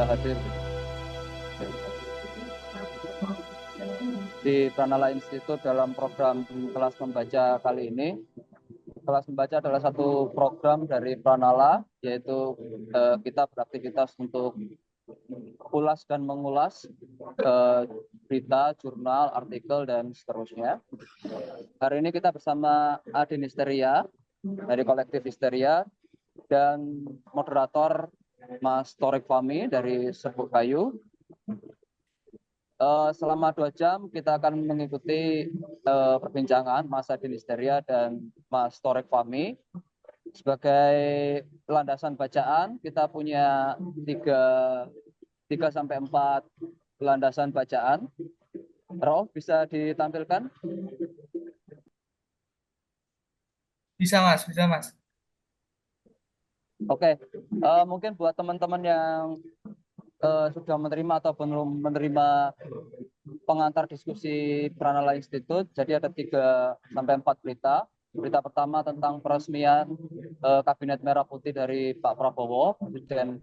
hadir di Pranala Institute dalam program kelas membaca kali ini. Kelas membaca adalah satu program dari Pranala, yaitu kita beraktivitas untuk ulas dan mengulas berita, jurnal, artikel, dan seterusnya. Hari ini kita bersama Adin Histeria dari kolektif Histeria dan moderator Mas Torik Fahmi dari Serbuk Kayu. Selama 2 jam kita akan mengikuti perbincangan Mas Adin Histeria dan Mas Torik Fahmi. Sebagai landasan bacaan, kita punya 3 sampai 4 landasan bacaan. Roh, bisa ditampilkan? Bisa Mas, bisa Mas. Oke, mungkin buat teman-teman yang sudah menerima atau belum menerima pengantar diskusi Pranala Institute, jadi ada 3 sampai 4 berita. Berita pertama tentang peresmian Kabinet Merah Putih dari Pak Prabowo, Presiden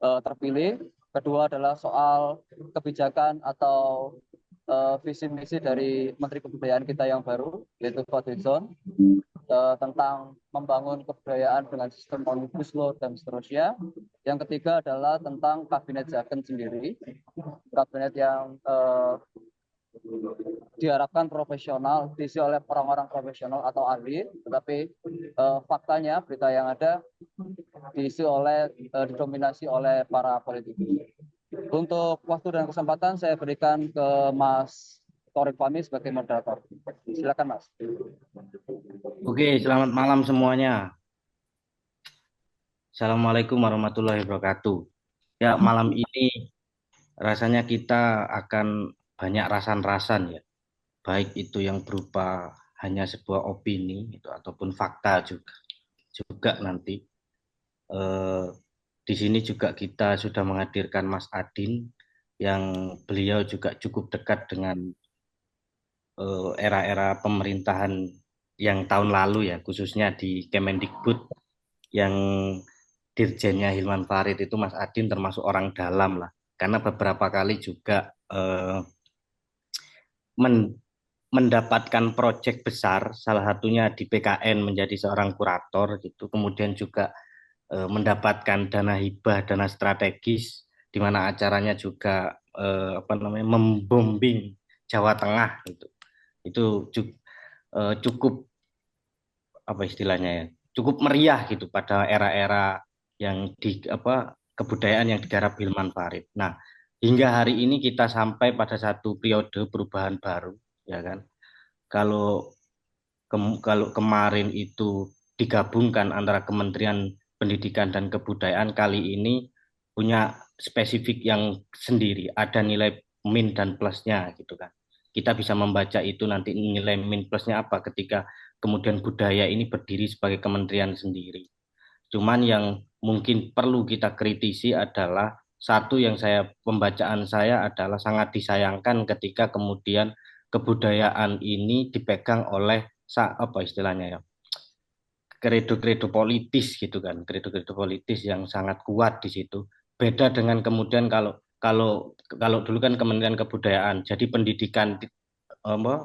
terpilih. Kedua adalah soal kebijakan atau visi misi dari Menteri Kebudayaan kita yang baru, yaitu Fadlizon, tentang membangun kebudayaan dengan sistem omnibus law dan seterusnya. Yang ketiga adalah tentang kabinet Jaken sendiri, kabinet yang diharapkan profesional, diisi oleh orang-orang profesional atau ahli, tetapi faktanya berita yang ada diisi oleh didominasi oleh para politikus. Untuk waktu dan kesempatan saya berikan ke Mas Torik Fahmi sebagai moderator. Silakan Mas. Oke, selamat malam semuanya. Assalamualaikum warahmatullahi wabarakatuh. Ya, malam ini rasanya kita akan banyak rasan-rasan ya. Baik itu yang berupa hanya sebuah opini itu ataupun fakta juga nanti. Eh, di sini juga kita sudah menghadirkan Mas Adin yang beliau juga cukup dekat dengan era-era pemerintahan yang tahun lalu ya, khususnya di Kemendikbud yang dirjennya Hilman Farid itu Mas Adin termasuk orang dalam lah. Karena beberapa kali juga mendapatkan proyek besar, salah satunya di PKN menjadi seorang kurator gitu. Kemudian juga mendapatkan dana hibah, dana strategis, di mana acaranya juga membombing Jawa Tengah gitu. Itu cukup apa istilahnya ya, cukup meriah gitu pada era-era yang di kebudayaan yang digarap Hilman Farid. Nah, hingga hari ini kita sampai pada satu periode perubahan baru, ya kan? Kalau kalau kemarin itu digabungkan antara Kementerian Pendidikan dan Kebudayaan, kali ini punya spesifik yang sendiri, ada nilai min dan plusnya gitu kan. Kita bisa membaca itu nanti nilai min plusnya apa ketika kemudian budaya ini berdiri sebagai kementerian sendiri. Cuman yang mungkin perlu kita kritisi adalah satu yang pembacaan saya adalah sangat disayangkan ketika kemudian kebudayaan ini dipegang oleh apa istilahnya ya, kredo-kredo politis gitu kan, kredo-kredo politis yang sangat kuat di situ. Beda dengan kemudian kalau kalau kalau dulu kan Kementerian Kebudayaan, jadi pendidikan apa,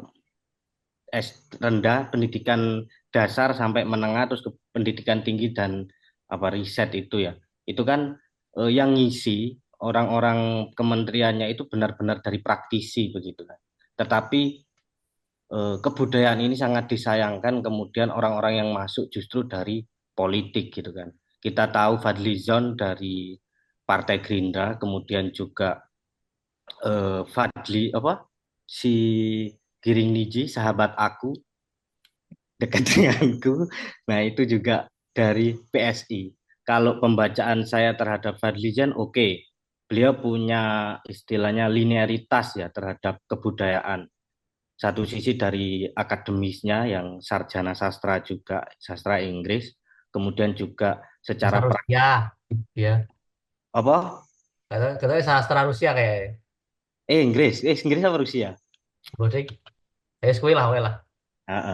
rendah, pendidikan dasar sampai menengah, terus ke pendidikan tinggi dan apa riset itu ya. Itu kan yang ngisi orang-orang kementeriannya itu benar-benar dari praktisi begitu kan. Tetapi kebudayaan ini sangat disayangkan kemudian orang-orang yang masuk justru dari politik gitu kan. Kita tahu Fadlizon dari Partai Gerindra, kemudian juga Fadli apa si Giring Niji sahabat aku dekat denganku. Nah, itu juga dari PSI. Kalau pembacaan saya terhadap Fadlizon, oke. Beliau punya istilahnya linearitas ya terhadap kebudayaan. Satu sisi dari akademisnya yang sarjana sastra juga, sastra Inggris. Kemudian juga Sastra secara Rusia, ya. apa? Katanya sastra Rusia kayak. Inggris apa Rusia? Bosik, kayak sekali lah, weh lah.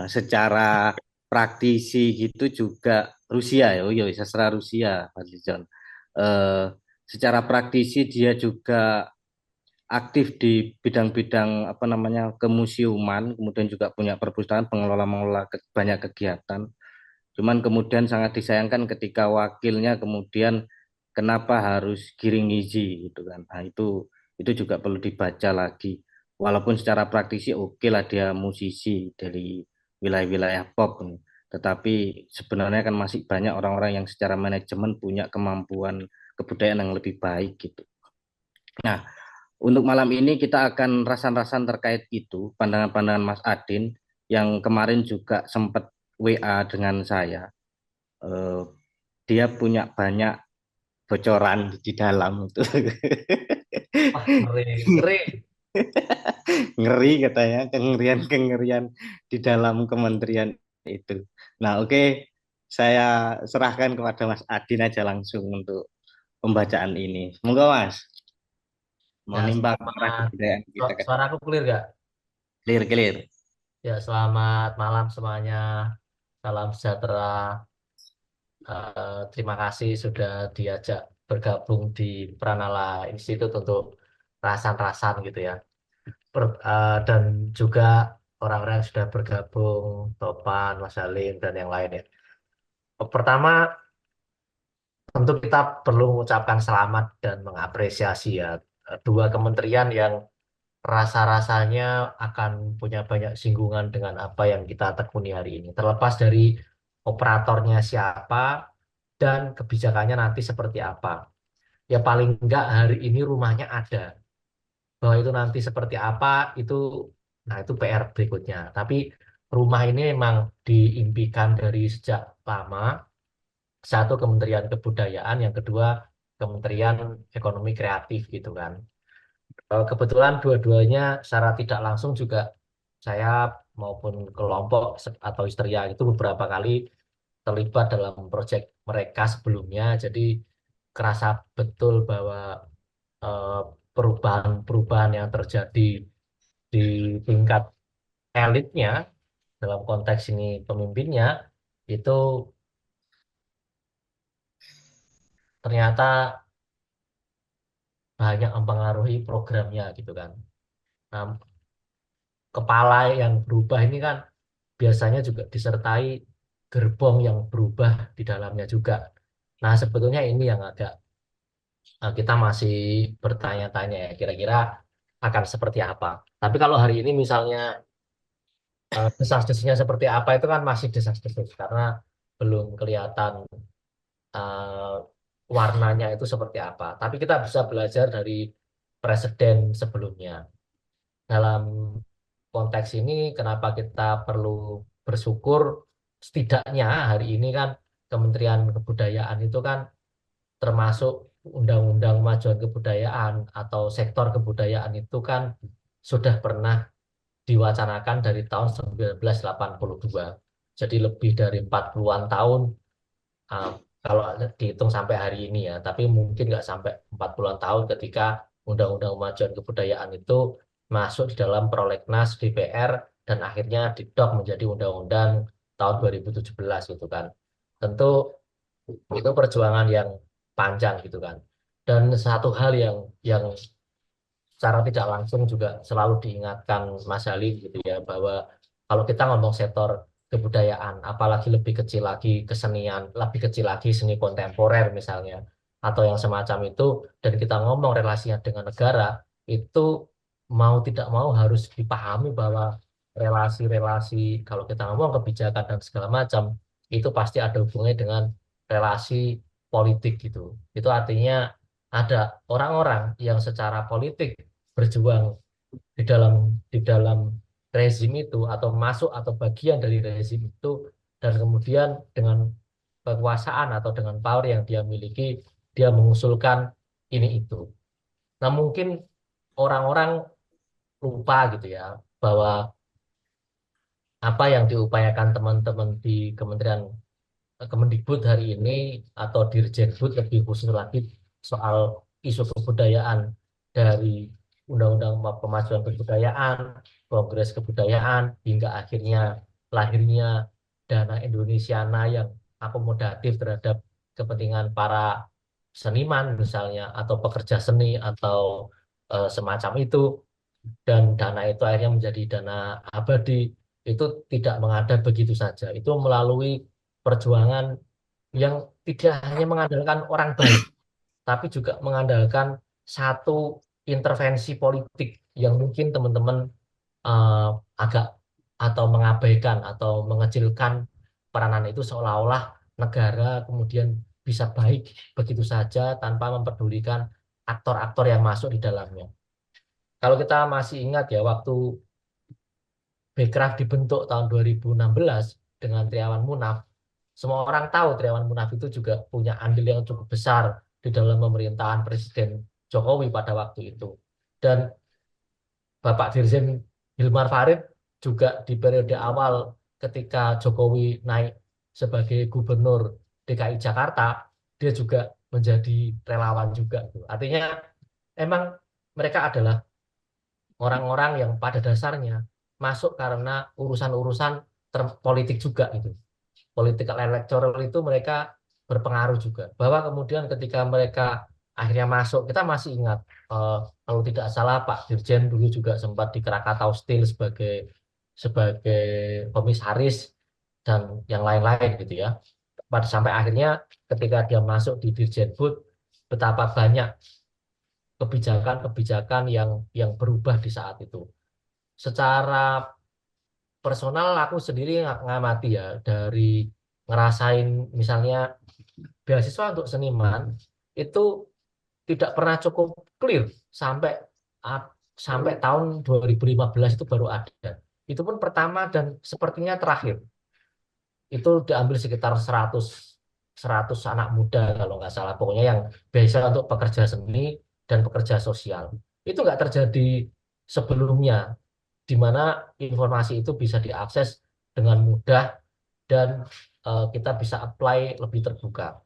Secara praktisi gitu juga Rusia ya, oh iya sastra Rusia Pak John. secara praktisi dia juga aktif di bidang-bidang apa namanya kemuseuman, kemudian juga punya perpustakaan, mengelola banyak kegiatan. Cuman kemudian sangat disayangkan ketika wakilnya kemudian kenapa harus giring gizi gitu kan. Nah, itu juga perlu dibaca lagi. Walaupun secara praktisi oke lah dia musisi dari wilayah-wilayah pop nih. Tetapi sebenarnya kan masih banyak orang-orang yang secara manajemen punya kemampuan kebudayaan yang lebih baik gitu. Nah, untuk malam ini kita akan rasan-rasan terkait itu, pandangan-pandangan Mas Adin yang kemarin juga sempat WA dengan saya. Eh, Dia punya banyak bocoran di dalam itu. Wah, ngeri, ngeri. Ngeri katanya, kengerian-kengerian di dalam kementerian itu. Nah, oke, saya serahkan kepada Mas Adin aja langsung untuk pembacaan ini. Semoga Mas mau Ya, nimbang arah selamat. kebudayaan kita ke Suara aku clear gak? clear clear. Ya, selamat malam semuanya. Salam sejahtera. Terima kasih sudah diajak bergabung di Pranala Institute untuk rasan-rasan gitu ya. Dan juga orang-orang yang sudah bergabung, Topan, Mas Halim, dan yang lain ya. Pertama, tentu kita perlu mengucapkan selamat dan mengapresiasi ya dua kementerian yang rasa-rasanya akan punya banyak singgungan dengan apa yang kita tekuni hari ini. Terlepas dari operatornya siapa dan kebijakannya nanti seperti apa. Ya paling enggak hari ini rumahnya ada. Bahwa itu nanti seperti apa, itu nah itu PR berikutnya. Tapi rumah ini memang diimpikan dari sejak lama. Satu Kementerian Kebudayaan, yang kedua Kementerian Ekonomi Kreatif gitu kan. Kebetulan dua-duanya secara tidak langsung juga saya maupun kelompok atau Histeria itu beberapa kali terlibat dalam proyek mereka sebelumnya. Jadi kerasa betul bahwa eh, perubahan-perubahan yang terjadi di tingkat elitnya dalam konteks ini pemimpinnya itu ternyata banyak mempengaruhi programnya gitu kan. Nah, kepala yang berubah ini kan biasanya juga disertai gerbong yang berubah di dalamnya juga. Nah, sebetulnya ini yang agak kita masih bertanya-tanya ya, kira-kira akan seperti apa. Tapi kalau hari ini misalnya desas-desusnya seperti apa itu kan masih desas-desus karena belum kelihatan eh, warnanya itu seperti apa. Tapi kita bisa belajar dari presiden sebelumnya. Dalam konteks ini, kenapa kita perlu bersyukur setidaknya hari ini kan Kementerian Kebudayaan itu kan termasuk Undang-Undang Kemajuan Kebudayaan atau sektor kebudayaan itu kan sudah pernah diwacanakan dari tahun 1982. Jadi lebih dari 40-an tahun uh, kalau dihitung sampai hari ini ya, tapi mungkin nggak sampai 40-an tahun ketika Undang-Undang Kemajuan Kebudayaan itu masuk di dalam prolegnas DPR dan akhirnya didok menjadi undang-undang tahun 2017 gitu kan. Tentu itu perjuangan yang panjang gitu kan. Dan satu hal yang secara tidak langsung juga selalu diingatkan Mas Halim gitu ya bahwa kalau kita ngomong sektor kebudayaan, apalagi lebih kecil lagi kesenian, lebih kecil lagi seni kontemporer misalnya, atau yang semacam itu, dan kita ngomong relasinya dengan negara, itu mau tidak mau harus dipahami bahwa relasi-relasi, kalau kita ngomong kebijakan dan segala macam, itu pasti ada hubungannya dengan relasi politik gitu. Itu artinya ada orang-orang yang secara politik berjuang di dalam rezim itu atau masuk atau bagian dari rezim itu dan kemudian dengan kekuasaan atau dengan power yang dia miliki dia mengusulkan ini itu. Nah mungkin orang-orang lupa gitu ya bahwa apa yang diupayakan teman-teman di Kementerian Kemendikbud hari ini atau Dirjenbud lebih khusus lagi soal isu kebudayaan dari Undang-Undang Pemajuan Kebudayaan, Kongres Kebudayaan, hingga akhirnya lahirnya Dana Indonesiana yang akomodatif terhadap kepentingan para seniman misalnya atau pekerja seni atau semacam itu, dan dana itu akhirnya menjadi dana abadi, itu tidak mengadap begitu saja. Itu melalui perjuangan yang tidak hanya mengandalkan orang baik, tapi juga mengandalkan satu intervensi politik yang mungkin teman-teman eh, agak atau mengabaikan atau mengecilkan peranan itu, seolah-olah negara kemudian bisa baik begitu saja tanpa memperdulikan aktor-aktor yang masuk di dalamnya. Kalau kita masih ingat ya, waktu Bekraf dibentuk tahun 2016 dengan Triawan Munaf, semua orang tahu Triawan Munaf itu juga punya andil yang cukup besar di dalam pemerintahan Presiden Jokowi pada waktu itu. Dan Bapak Dirjen Hilmar Farid juga di periode awal ketika Jokowi naik sebagai gubernur DKI Jakarta, dia juga menjadi relawan juga. Artinya emang mereka adalah orang-orang yang pada dasarnya masuk karena urusan-urusan politik juga itu. Political electoral itu mereka berpengaruh juga. Bahwa kemudian ketika mereka akhirnya masuk, kita masih ingat, kalau tidak salah Pak Dirjen dulu juga sempat di Krakatau Steel sebagai sebagai komisaris dan yang lain-lain gitu ya. Pada sampai akhirnya ketika dia masuk di Dirjenbud, betapa banyak kebijakan-kebijakan yang berubah di saat itu. Secara personal aku sendiri ngamati ya, dari ngerasain misalnya beasiswa untuk seniman itu tidak pernah cukup clear sampai sampai tahun 2015 itu baru ada. Itu pun pertama dan sepertinya terakhir. Itu diambil sekitar 100 anak muda kalau nggak salah. Pokoknya yang biasa untuk pekerja seni dan pekerja sosial. Itu nggak terjadi sebelumnya, di mana informasi itu bisa diakses dengan mudah dan kita bisa apply lebih terbuka.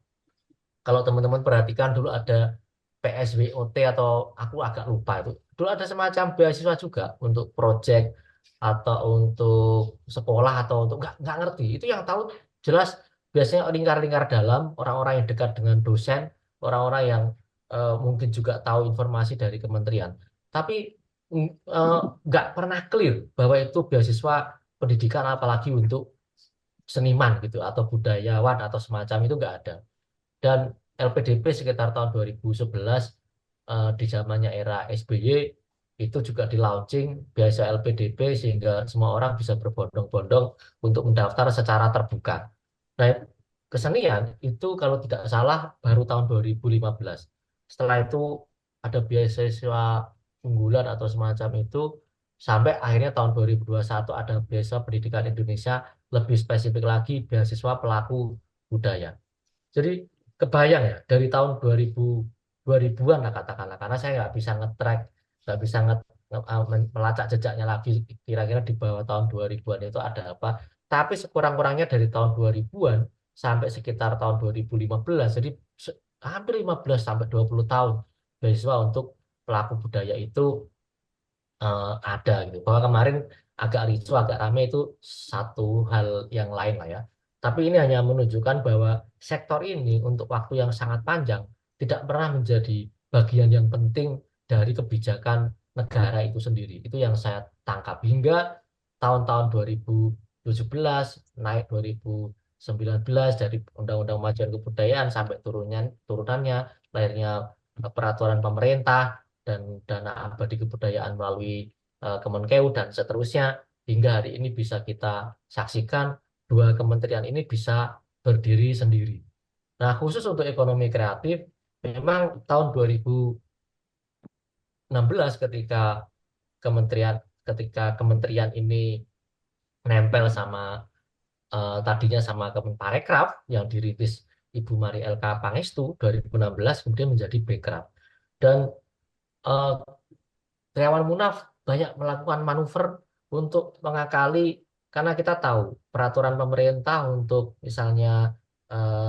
Kalau teman-teman perhatikan dulu ada PSWOT atau aku agak lupa itu. Dulu ada semacam beasiswa juga untuk project atau untuk sekolah atau untuk nggak ngerti. Itu yang tahu jelas biasanya lingkar-lingkar dalam, orang-orang yang dekat dengan dosen, orang-orang yang mungkin juga tahu informasi dari kementerian. Tapi eh, nggak pernah clear bahwa itu beasiswa pendidikan apalagi untuk seniman gitu atau budayawan atau semacam itu nggak ada. Dan LPDP sekitar tahun 2011 di zamannya era SBY itu juga di launching biasa LPDP sehingga semua orang bisa berbondong-bondong untuk mendaftar secara terbuka. Nah, kesenian itu kalau tidak salah baru tahun 2015. Setelah itu ada beasiswa unggulan atau semacam itu, sampai akhirnya tahun 2021 ada beasiswa pendidikan Indonesia, lebih spesifik lagi beasiswa pelaku budaya. Jadi kebayang ya, dari tahun 2000-an lah katakanlah, karena saya nggak bisa nge-track, nggak bisa melacak jejaknya lagi kira-kira di bawah tahun 2000-an itu ada apa. Tapi sekurang-kurangnya dari tahun 2000-an sampai sekitar tahun 2015, jadi hampir 15 sampai 20 tahun beasiswa untuk pelaku budaya itu ada gitu. Bahwa kemarin agak ricu, agak ramai itu satu hal yang lain lah ya. Tapi ini hanya menunjukkan bahwa sektor ini untuk waktu yang sangat panjang tidak pernah menjadi bagian yang penting dari kebijakan negara itu sendiri. Itu yang saya tangkap hingga tahun-tahun 2017 naik 2019 dari Undang-Undang Kemajuan Kebudayaan sampai turunannya lahirnya peraturan pemerintah dan dana abadi kebudayaan melalui Kemenkeu dan seterusnya, hingga hari ini bisa kita saksikan dua kementerian ini bisa berdiri sendiri. Nah, khusus untuk ekonomi kreatif, memang tahun 2016 ketika kementerian ini nempel sama tadinya sama Kemenparekraf yang dirintis Ibu Mari LK Pangestu 2016, kemudian menjadi Bekraf. Dan eh, Triawan Munaf banyak melakukan manuver untuk mengakali, karena kita tahu peraturan pemerintah untuk misalnya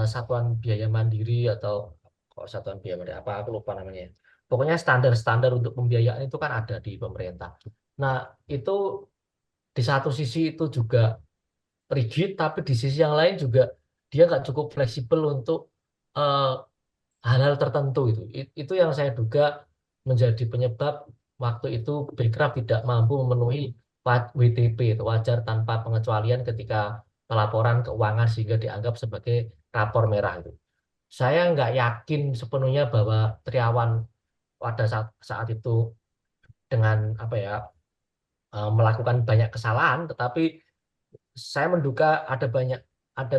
satuan biaya mandiri atau kok satuan biaya mandiri apa aku lupa namanya. Pokoknya standar-standar untuk pembiayaan itu kan ada di pemerintah. Nah, itu di satu sisi itu juga rigid, tapi di sisi yang lain juga dia nggak cukup fleksibel untuk eh, hal-hal tertentu itu. Itu yang saya duga menjadi penyebab waktu itu Bekraf tidak mampu memenuhi WTP itu wajar tanpa pengecualian ketika pelaporan keuangan sehingga dianggap sebagai rapor merah itu. Saya nggak yakin sepenuhnya bahwa Triawan pada saat itu dengan apa ya melakukan banyak kesalahan, tetapi saya menduga ada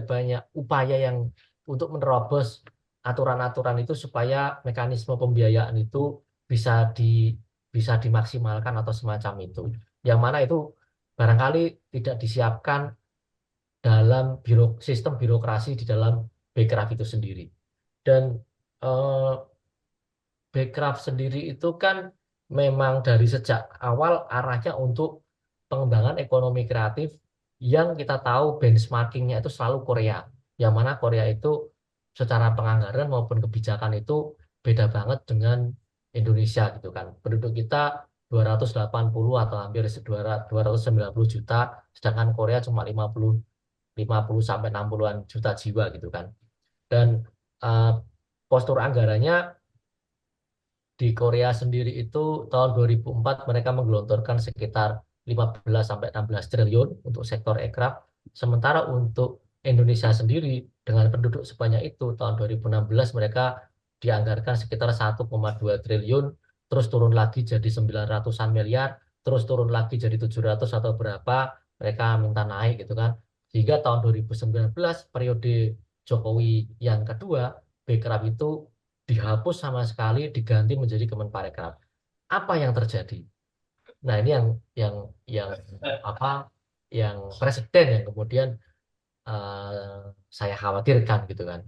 banyak upaya yang untuk menerobos aturan-aturan itu supaya mekanisme pembiayaan itu bisa di bisa dimaksimalkan atau semacam itu. Yang mana itu barangkali tidak disiapkan dalam sistem birokrasi di dalam Bekraf itu sendiri. Dan eh, Bekraf sendiri itu kan memang dari sejak awal arahnya untuk pengembangan ekonomi kreatif yang kita tahu benchmarkingnya itu selalu Korea. Yang mana Korea itu secara penganggaran maupun kebijakan itu beda banget dengan Indonesia gitu kan. Penduduk kita 280 atau hampir 290 juta, sedangkan Korea cuma 50 sampai 60-an juta jiwa gitu kan. Dan eh, postur anggarannya di Korea sendiri itu tahun 2004 mereka menggelontorkan sekitar 15 sampai 16 triliun untuk sektor aircraft. Sementara untuk Indonesia sendiri dengan penduduk sebanyak itu tahun 2016 mereka dianggarkan sekitar 1,2 triliun, terus turun lagi jadi 900-an miliar, terus turun lagi jadi 700 atau berapa, mereka minta naik gitu kan. Sehingga tahun 2019 periode Jokowi yang kedua, Bekraf itu dihapus sama sekali diganti menjadi Kemenparekraf. Apa yang terjadi? Nah, ini yang yang apa yang presiden yang kemudian eh, saya khawatirkan gitu kan.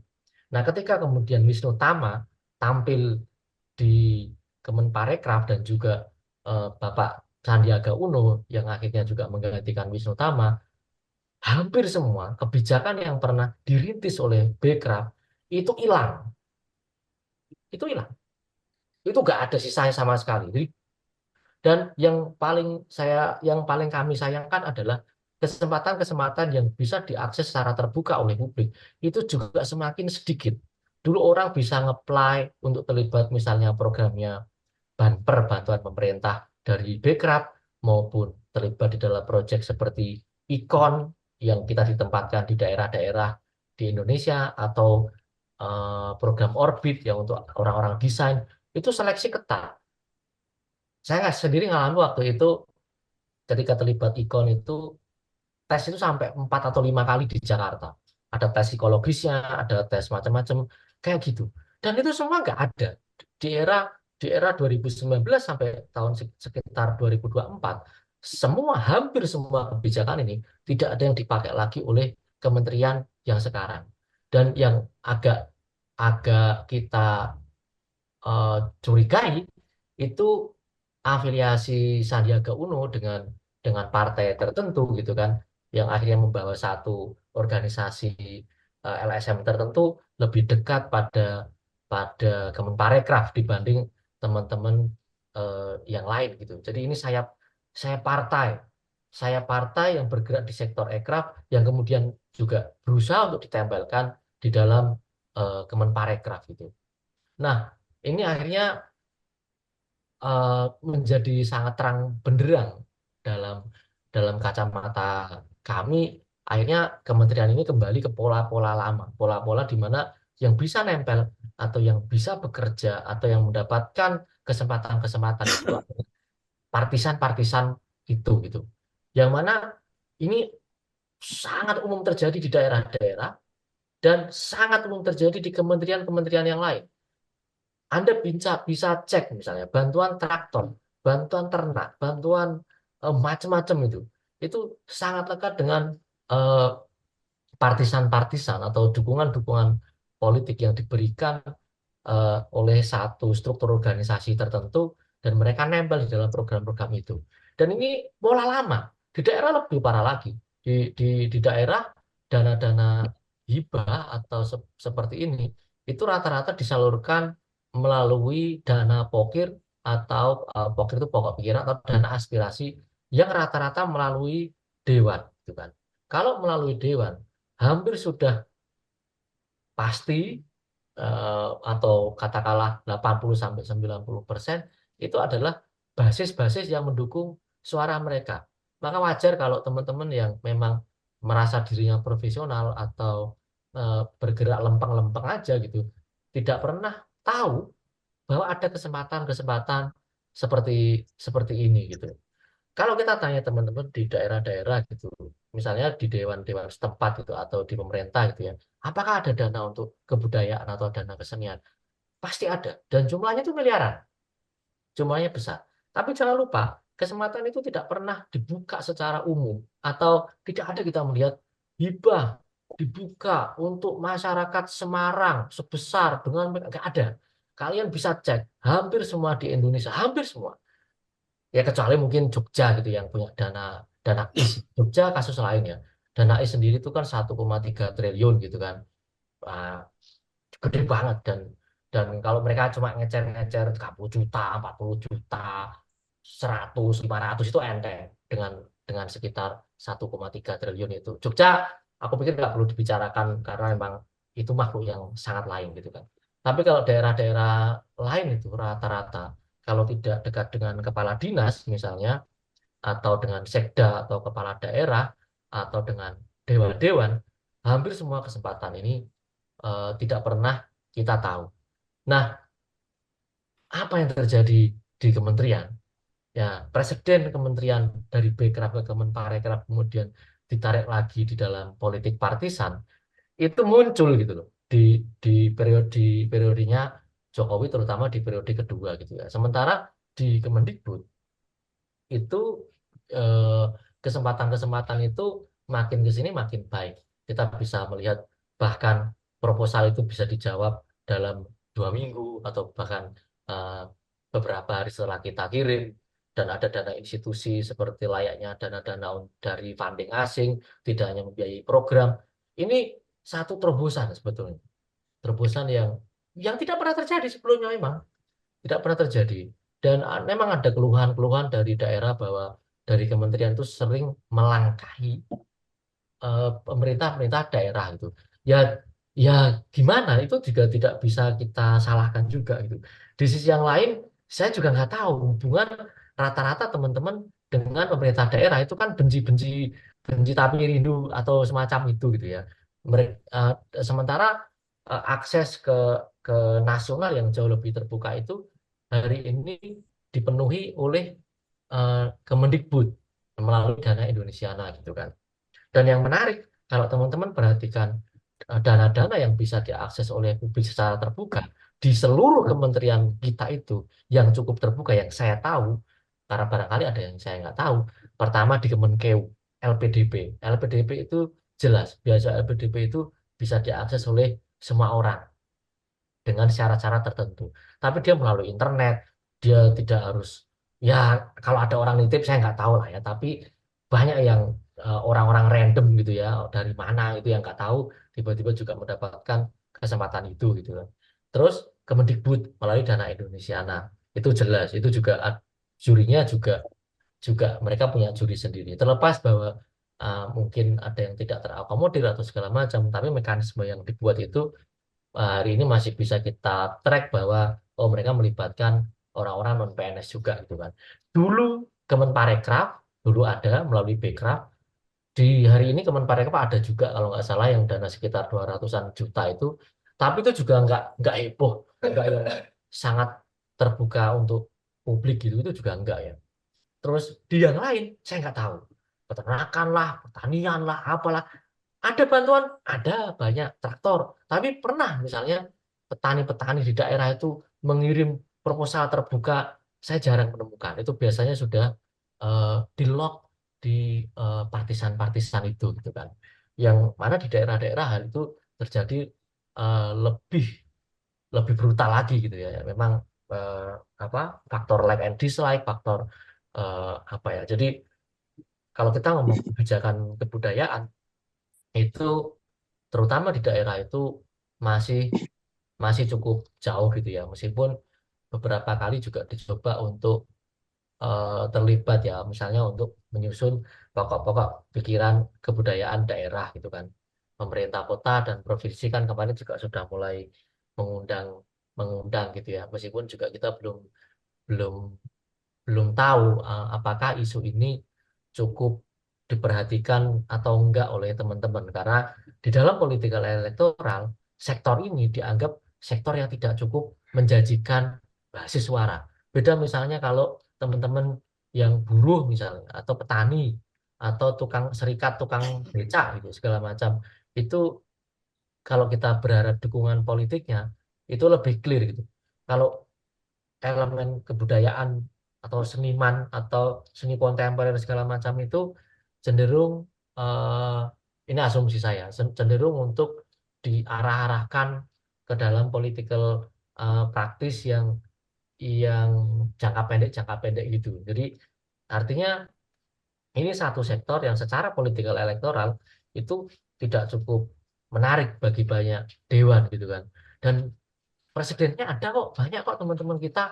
Nah, ketika kemudian Wisnu Tama tampil di Kemenparekraf dan juga Bapak Sandiaga Uno yang akhirnya juga menggantikan Wisnu Tama, hampir semua kebijakan yang pernah dirintis oleh Bekraf itu hilang. Itu hilang. Itu nggak ada sisanya sama sekali. Jadi, dan yang paling kami sayangkan adalah kesempatan-kesempatan yang bisa diakses secara terbuka oleh publik itu juga semakin sedikit. Dulu orang bisa ngeplay untuk terlibat misalnya programnya bantuan pemerintah dari Bekraf maupun terlibat di dalam proyek seperti Ikon yang kita ditempatkan di daerah-daerah di Indonesia atau program Orbit yang untuk orang-orang desain itu seleksi ketat. Saya sendiri ngalamin waktu itu ketika terlibat Ikon itu tes itu sampai 4 atau 5 kali di Jakarta. Ada tes psikologisnya, ada tes macam-macam kayak gitu. Dan itu semua nggak ada di era 2019 sampai tahun sekitar 2024. Hampir semua kebijakan ini tidak ada yang dipakai lagi oleh kementerian yang sekarang. Dan yang agak agak kita curigai itu afiliasi Sandiaga Uno dengan partai tertentu gitu kan yang akhirnya membawa satu organisasi LSM tertentu lebih dekat pada pada Kemenparekraf dibanding teman-teman yang lain gitu. Jadi ini saya partai yang bergerak di sektor aircraft yang kemudian juga berusaha untuk ditempelkan di dalam Kemenparekraf gitu. Nah, ini akhirnya eh, menjadi sangat terang benderang dalam dalam kacamata kami. Akhirnya kementerian ini kembali ke pola-pola lama, pola-pola di mana yang bisa nempel atau yang bisa bekerja atau yang mendapatkan kesempatan-kesempatan itu adalah partisan-partisan itu gitu. Yang mana ini sangat umum terjadi di daerah-daerah dan sangat umum terjadi di kementerian-kementerian yang lain. Anda bisa cek misalnya bantuan traktor, bantuan ternak, bantuan macam-macam itu. Itu sangat lekat dengan eh, partisan-partisan atau dukungan-dukungan politik yang diberikan oleh satu struktur organisasi tertentu dan mereka nempel di dalam program-program itu. Dan ini pola lama. Di daerah lebih parah lagi. Di daerah dana-dana hibah atau seperti ini itu rata-rata disalurkan melalui dana pokir atau pokir itu pokok pikiran atau dana aspirasi yang rata-rata melalui dewan, gitu kan. Kalau melalui dewan hampir sudah pasti atau katakanlah 80-90% itu adalah basis-basis yang mendukung suara mereka. Maka wajar kalau teman-teman yang memang merasa dirinya profesional atau bergerak lempeng-lempeng aja gitu, tidak pernah tahu bahwa ada kesempatan-kesempatan seperti seperti ini gitu. Kalau kita tanya teman-teman di daerah-daerah gitu, misalnya di dewan-dewan setempat gitu atau di pemerintah gitu ya, apakah ada dana untuk kebudayaan atau dana kesenian? Pasti ada dan jumlahnya itu miliaran, jumlahnya besar. Tapi jangan lupa, kesempatan itu tidak pernah dibuka secara umum atau tidak ada kita melihat hibah dibuka untuk masyarakat Semarang sebesar dengan nggak ada. Kalian bisa cek hampir semua di Indonesia, hampir semua ya kecuali mungkin Jogja gitu yang punya dana dana IS. Jogja kasus lain ya, dana IS sendiri itu kan 1,3 triliun gitu kan. Wah, gede banget dan kalau mereka cuma ngecer-ngecer 30 juta 40 juta 100 500 itu enteng dengan sekitar 1,3 triliun itu Jogja aku pikir nggak perlu dibicarakan karena memang itu makhluk yang sangat lain gitu kan. Tapi kalau daerah-daerah lain itu rata-rata kalau tidak dekat dengan kepala dinas misalnya atau dengan sekda atau kepala daerah atau dengan dewan-dewan, hampir semua kesempatan ini tidak pernah kita tahu. Nah, apa yang terjadi di kementerian? Ya, presiden kementerian dari Bekraf ke Kemenparekraf kemudian ditarik lagi di dalam politik partisan, itu muncul gitu loh di periodenya Jokowi terutama di periode kedua gitu ya. Sementara di Kemendikbud itu eh, kesempatan-kesempatan itu makin ke sini makin baik. Kita bisa melihat bahkan proposal itu bisa dijawab dalam 2 minggu atau bahkan eh, beberapa hari setelah kita kirim dan ada dana institusi seperti layaknya dana-dana dari funding asing, tidak hanya membiayai program. Ini satu terobosan sebetulnya, terobosan yang tidak pernah terjadi sebelumnya memang tidak pernah terjadi. Dan memang ada keluhan-keluhan dari daerah bahwa dari kementerian itu sering melangkahi pemerintah-pemerintah daerah itu. Ya, ya gimana? Itu juga tidak bisa kita salahkan juga gitu. Di sisi yang lain, saya juga nggak tahu hubungan rata-rata teman-teman dengan pemerintah daerah itu kan benci-benci, benci tapi rindu atau semacam itu gitu ya. Mereka sementara akses ke nasional yang jauh lebih terbuka itu hari ini dipenuhi oleh Kemendikbud melalui dana Indonesiana gitu kan. Dan yang menarik, kalau teman-teman perhatikan dana-dana yang bisa diakses oleh publik secara terbuka di seluruh kementerian kita itu yang cukup terbuka yang saya tahu, karena barangkali ada yang saya nggak tahu. Pertama di Kemenkeu, LPDP. LPDP itu jelas, biasa LPDP itu bisa diakses oleh semua orang dengan syarat-syarat tertentu. Tapi dia melalui internet, dia tidak harus, ya kalau ada orang nitip saya nggak tahu lah ya, tapi banyak yang orang-orang random gitu ya, dari mana itu yang nggak tahu, tiba-tiba juga mendapatkan kesempatan itu gitu kan. Terus Kemendikbud melalui dana Indonesia. Nah, itu jelas, itu juga jurinya juga juga mereka punya juri sendiri. Terlepas bahwa mungkin ada yang tidak terakomodir atau segala macam, tapi mekanisme yang dibuat itu hari ini masih bisa kita track bahwa oh mereka melibatkan orang-orang non PNS juga gitu kan. Dulu Kemenparekraf dulu ada melalui Bekraf. Di hari ini Kemenparekraf ada juga kalau nggak salah yang dana sekitar 200-an juta itu. Tapi itu juga nggak heboh, nggak yang sangat terbuka untuk publik gitu itu juga enggak ya. Terus di yang lain saya nggak tahu. Peternakan lah, pertanian lah, apalah ada bantuan, ada banyak traktor. Tapi pernah misalnya petani-petani di daerah itu mengirim proposal terbuka, saya jarang menemukan. Itu biasanya sudah di lock di partisan-partisan itu gitu kan. Yang mana di daerah-daerah hal itu terjadi lebih lebih brutal lagi gitu ya. Memang eh, apa faktor like and dislike, faktor apa ya. Jadi kalau kita ngomong kebijakan kebudayaan itu terutama di daerah itu masih masih cukup jauh gitu ya meskipun beberapa kali juga dicoba untuk terlibat ya misalnya untuk menyusun pokok-pokok pikiran kebudayaan daerah gitu kan pemerintah kota dan provinsi kan kemarin juga sudah mulai mengundang mengundang gitu ya. Meskipun juga kita belum belum belum tahu apakah isu ini cukup diperhatikan atau enggak oleh teman-teman, karena di dalam politikal elektoral sektor ini dianggap sektor yang tidak cukup menjanjikan basis suara. Beda misalnya kalau teman-teman yang buruh misalnya, atau petani, atau tukang serikat, tukang becak gitu segala macam, itu kalau kita berharap dukungan politiknya itu lebih clear gitu. Kalau elemen kebudayaan atau seniman atau seni kontemporer segala macam itu cenderung, eh, ini asumsi saya, cenderung untuk diarah-arahkan ke dalam political praktis yang jangka pendek gitu. Jadi artinya ini satu sektor yang secara politikal elektoral itu tidak cukup menarik bagi banyak dewan gitu kan. Dan presidennya ada kok, banyak kok teman-teman kita,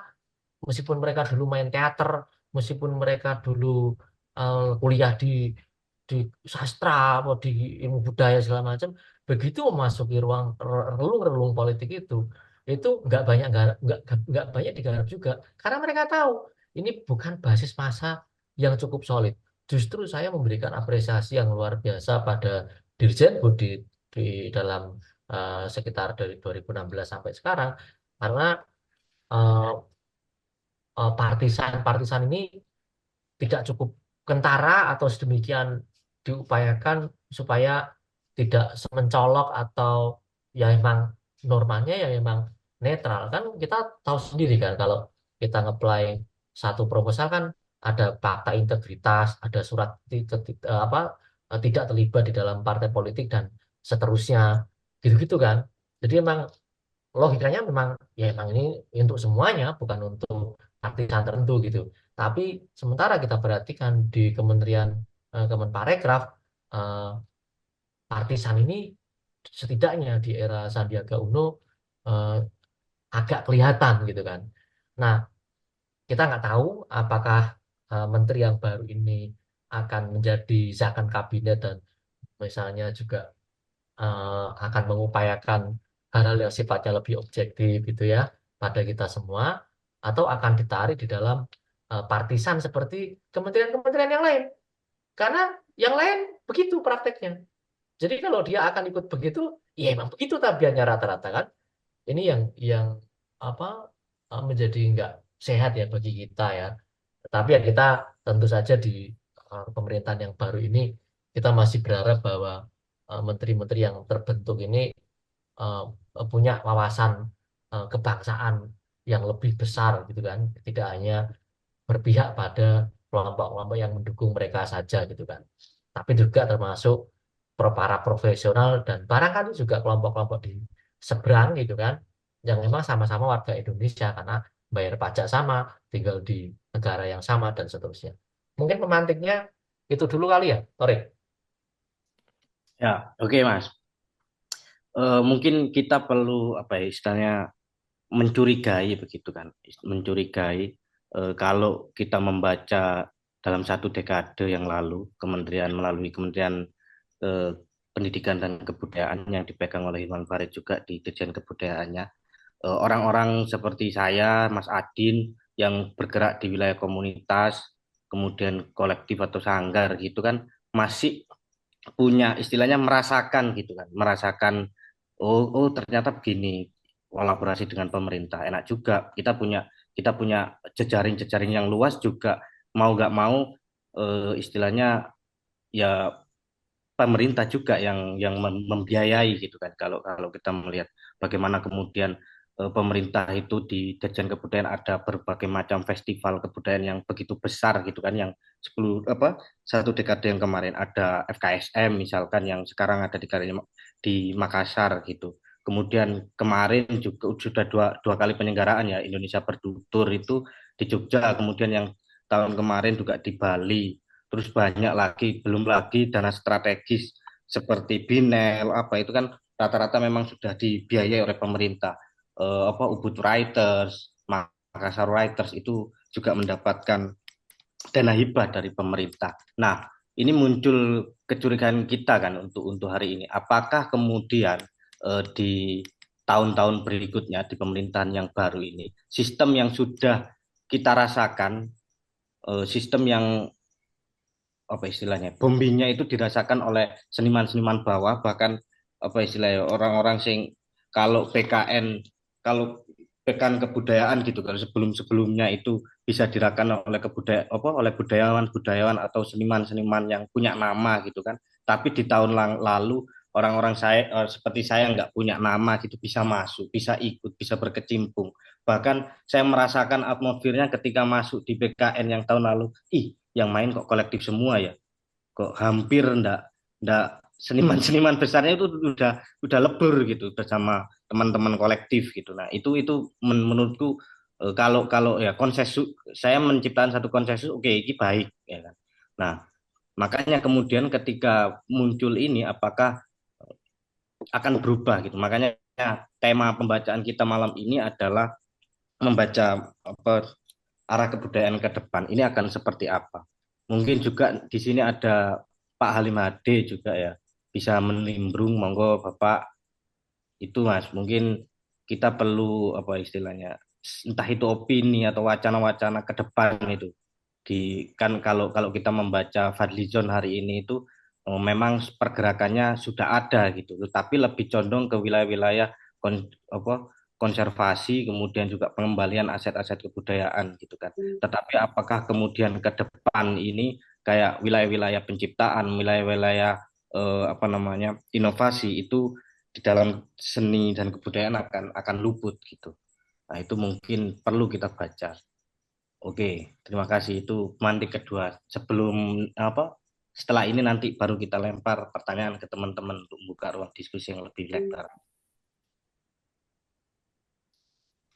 meskipun mereka dulu main teater, meskipun mereka dulu kuliah di sastra atau di ilmu budaya segala macam, begitu memasuki ruang relung-relung politik itu nggak banyak digarap juga, karena mereka tahu ini bukan basis massa yang cukup solid. Justru saya memberikan apresiasi yang luar biasa pada Dirjen Budi di dalam sekitar dari 2016 sampai sekarang, karena eh, partisan ini tidak cukup kentara atau sedemikian diupayakan supaya tidak semencolok, atau ya emang normanya ya emang netral. Kan kita tahu sendiri kan, kalau kita ngeplay satu proposal kan ada fakta integritas, ada surat tidak terlibat di dalam partai politik dan seterusnya, gitu-gitu kan. Jadi emang logikanya memang ya emang ini untuk semuanya, bukan untuk partisan tertentu gitu. Tapi sementara kita perhatikan di Kementerian Kemenparekraf, eh, partisan ini setidaknya di era Sandiaga Uno eh, agak kelihatan gitu kan. Nah, kita nggak tahu apakah menteri yang baru ini akan menjadi zakon kabinet dan misalnya juga akan mengupayakan hal-hal yang sifatnya lebih objektif gitu ya pada kita semua, atau akan ditarik di dalam partisan seperti kementerian-kementerian yang lain, karena yang lain begitu prakteknya. Jadi kalau dia akan ikut begitu, ya emang begitu tabiatnya rata-rata kan. Ini yang apa menjadi nggak sehat ya bagi kita ya. Tapi ya kita tentu saja di pemerintahan yang baru ini kita masih berharap bahwa menteri-menteri yang terbentuk ini eh, punya wawasan kebangsaan yang lebih besar gitu kan, tidak hanya berpihak pada kelompok-kelompok yang mendukung mereka saja gitu kan, tapi juga termasuk para profesional dan barangkali juga kelompok-kelompok di seberang gitu kan, yang memang sama-sama warga Indonesia karena bayar pajak sama, tinggal di negara yang sama dan seterusnya. Mungkin pemantiknya itu dulu kali ya, Torik. Ya, oke Mas. Mungkin kita perlu apa ya istilahnya mencurigai begitu kan, mencurigai kalau kita membaca dalam satu dekade yang lalu kementerian melalui Kementerian eh, Pendidikan dan Kebudayaan yang dipegang oleh Hilman Farid juga di Dirjen Kebudayaannya, orang-orang seperti saya, Mas Adin yang bergerak di wilayah komunitas, kemudian kolektif atau sanggar gitu kan, masih punya istilahnya merasakan gitu kan, merasakan oh ternyata begini kolaborasi dengan pemerintah enak juga, kita punya jejaring-jejaring yang luas juga, mau nggak mau istilahnya ya pemerintah juga yang membiayai gitu kan, kalau kalau kita melihat bagaimana kemudian pemerintah itu di Dirjen Kebudayaan ada berbagai macam festival kebudayaan yang begitu besar gitu kan, yang 1 dekade yang kemarin ada FKSM misalkan yang sekarang ada di Makassar gitu. Kemudian kemarin juga sudah dua kali penyelenggaraan ya, Indonesia Bertutur itu di Jogja, kemudian yang tahun kemarin juga di Bali. Terus banyak lagi, belum lagi dana strategis seperti Binel apa itu kan rata-rata memang sudah dibiayai oleh pemerintah. Ubud Writers, Makassar Writers itu juga mendapatkan dana hibah dari pemerintah. Nah, ini muncul kecurigaan kita kan untuk hari ini. Apakah kemudian di tahun-tahun berikutnya di pemerintahan yang baru ini. Sistem yang sudah kita rasakan, sistem yang apa istilahnya, boomingnya itu dirasakan oleh seniman-seniman bawah, bahkan apa istilahnya orang-orang sing kalau PKN, kalau PKN kebudayaan gitu, kalau sebelum-sebelumnya itu bisa dirasakan oleh oleh budayawan-budayawan atau seniman-seniman yang punya nama gitu kan. Tapi di tahun lalu orang-orang saya seperti saya nggak punya nama gitu bisa masuk, bisa ikut, bisa berkecimpung. Bahkan saya merasakan atmosfernya ketika masuk di PKN yang tahun lalu, ih yang main kok kolektif semua ya, kok hampir ndak seniman-seniman besarnya itu udah lebur gitu bersama teman-teman kolektif gitu. Nah itu menurutku kalau kalau ya konsensus, saya menciptakan satu konsensus, oke ini baik ya kan. Nah makanya kemudian ketika muncul ini apakah akan berubah gitu. Makanya tema pembacaan kita malam ini adalah membaca apa arah kebudayaan ke depan ini akan seperti apa. Mungkin juga di sini ada Pak Halim Hade juga ya, bisa menimbrung, monggo Bapak. Itu Mas, mungkin kita perlu apa istilahnya, entah itu opini atau wacana-wacana ke depan itu. Kan kalau kalau kita membaca Fadlizon hari ini itu memang pergerakannya sudah ada gitu, tapi lebih condong ke wilayah-wilayah apa konservasi, kemudian juga pengembalian aset-aset kebudayaan gitu kan. Tetapi apakah kemudian ke depan ini kayak wilayah-wilayah penciptaan, wilayah-wilayah apa namanya inovasi itu di dalam seni dan kebudayaan akan luput gitu. Nah, itu mungkin perlu kita baca. Oke, terima kasih. Itu mantik kedua. Sebelum apa? Setelah ini nanti baru kita lempar pertanyaan ke teman-teman untuk membuka ruang diskusi yang lebih lebar.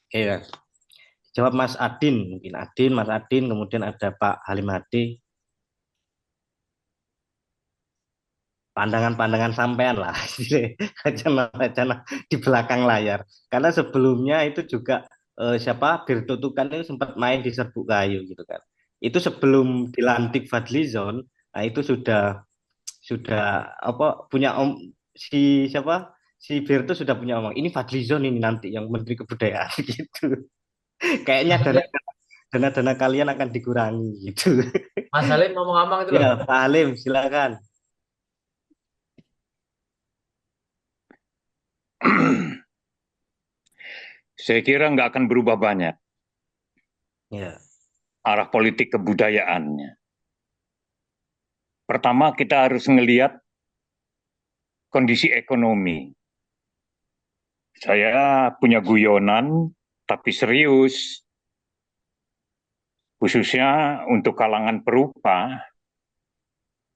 Oke, ya. Jawab Mas Adin, mungkin Adin, Mas Adin, kemudian ada Pak Halim Hadi. Pandangan-pandangan sampean lah, wacana-wacana di belakang layar. Karena sebelumnya itu juga siapa Birto Tukan itu sempat main di Serbuk Kayu gitu kan. Itu sebelum dilantik Fadlizon, nah itu sudah apa punya si siapa si Birto sudah punya omong ini Fadlizon ini nanti yang Menteri Kebudayaan gitu. Kayaknya Mas dana Halim, dana kalian akan dikurangi gitu. Mas Halim ngomong-ngomong itu loh. Ya Pak Halim silakan. Saya kira nggak akan berubah banyak Ya. arah politik kebudayaannya. Pertama, kita harus melihat kondisi ekonomi. Saya punya guyonan, tapi serius, khususnya untuk kalangan perupa,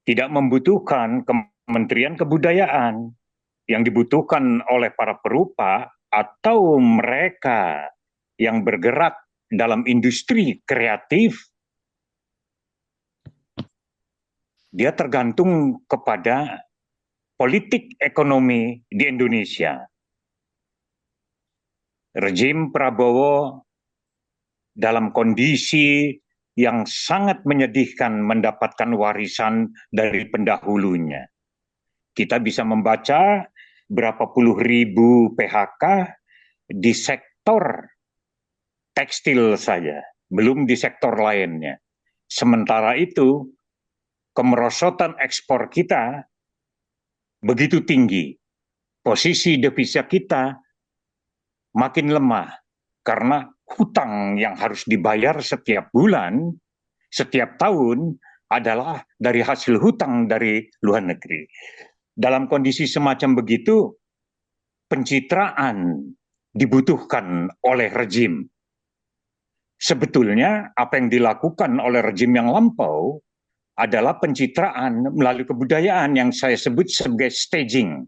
tidak membutuhkan Kementerian Kebudayaan. Yang dibutuhkan oleh para perupa atau mereka yang bergerak dalam industri kreatif, dia tergantung kepada politik ekonomi di Indonesia. Rejim Prabowo dalam kondisi yang sangat menyedihkan mendapatkan warisan dari pendahulunya. Kita bisa membaca berapa puluh ribu PHK di sektor tekstil saja, belum di sektor lainnya. Sementara itu, kemerosotan ekspor kita begitu tinggi. Posisi devisa kita makin lemah karena hutang yang harus dibayar setiap bulan, setiap tahun adalah dari hasil hutang dari luar negeri. Dalam kondisi semacam begitu, pencitraan dibutuhkan oleh rejim. Sebetulnya apa yang dilakukan oleh rejim yang lampau adalah pencitraan melalui kebudayaan yang saya sebut sebagai staging.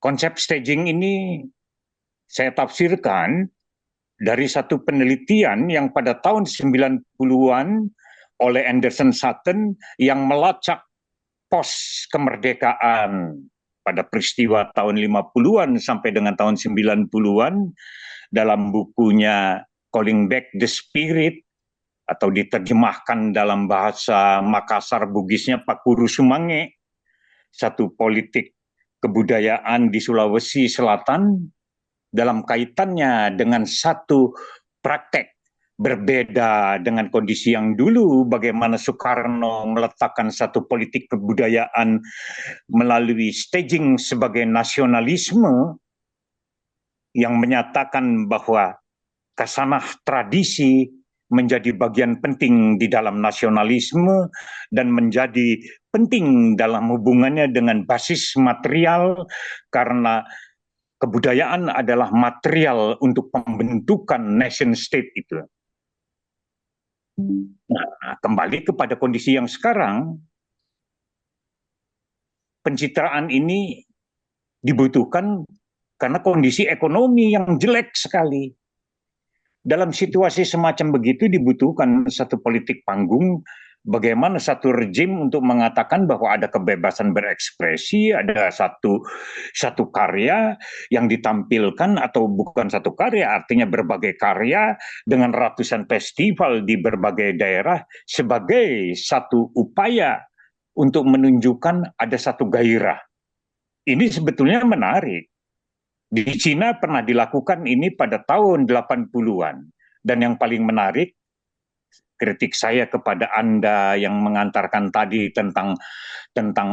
Konsep staging ini saya tafsirkan dari satu penelitian yang pada tahun 90-an oleh Anderson Sutton yang melacak pos kemerdekaan pada peristiwa tahun 50-an sampai dengan tahun 90-an dalam bukunya Calling Back the Spirit atau diterjemahkan dalam bahasa Makassar Bugisnya Pakuru Sumange, satu politik kebudayaan di Sulawesi Selatan dalam kaitannya dengan satu praktek berbeda dengan kondisi yang dulu, bagaimana Soekarno meletakkan satu politik kebudayaan melalui staging sebagai nasionalisme yang menyatakan bahwa kasanah tradisi menjadi bagian penting di dalam nasionalisme dan menjadi penting dalam hubungannya dengan basis material, karena kebudayaan adalah material untuk pembentukan nation state itu. Nah, kembali kepada kondisi yang sekarang, pencitraan ini dibutuhkan karena kondisi ekonomi yang jelek sekali. Dalam situasi semacam begitu dibutuhkan satu politik panggung, bagaimana satu rejim untuk mengatakan bahwa ada kebebasan berekspresi, ada satu karya yang ditampilkan, atau bukan satu karya, artinya berbagai karya dengan ratusan festival di berbagai daerah sebagai satu upaya untuk menunjukkan ada satu gairah. Ini sebetulnya menarik. Di Cina pernah dilakukan ini pada tahun 80-an. Dan yang paling menarik, kritik saya kepada Anda yang mengantarkan tadi tentang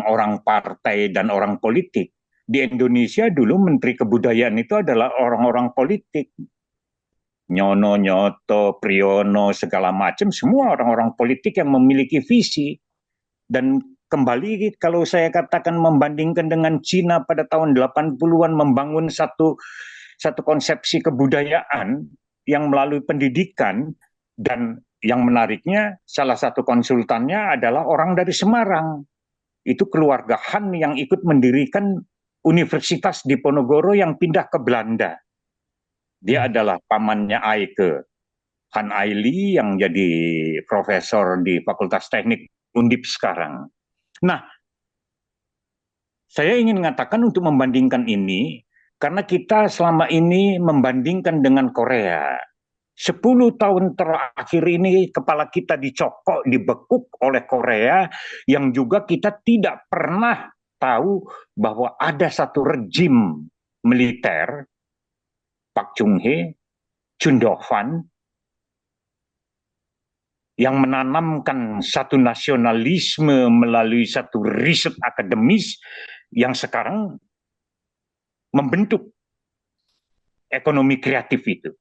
orang partai dan orang politik. Di Indonesia dulu Menteri Kebudayaan itu adalah orang-orang politik. Nyono, Nyoto, Priyono, segala macam, semua orang-orang politik yang memiliki visi. Dan kembali kalau saya katakan membandingkan dengan Cina pada tahun 80-an membangun satu konsepsi kebudayaan yang melalui pendidikan, dan yang menariknya salah satu konsultannya adalah orang dari Semarang. Itu keluarga Han yang ikut mendirikan Universitas Diponegoro yang pindah ke Belanda. Dia adalah pamannya Aike, Han Aili yang jadi profesor di Fakultas Teknik Undip sekarang. Nah, saya ingin mengatakan untuk membandingkan ini, karena kita selama ini membandingkan dengan Korea. 10 tahun terakhir ini kepala kita dicokok, dibekuk oleh Korea, yang juga kita tidak pernah tahu bahwa ada satu rejim militer, Pak Chung-hee, Chun Do-hwan, yang menanamkan satu nasionalisme melalui satu riset akademis yang sekarang membentuk ekonomi kreatif itu.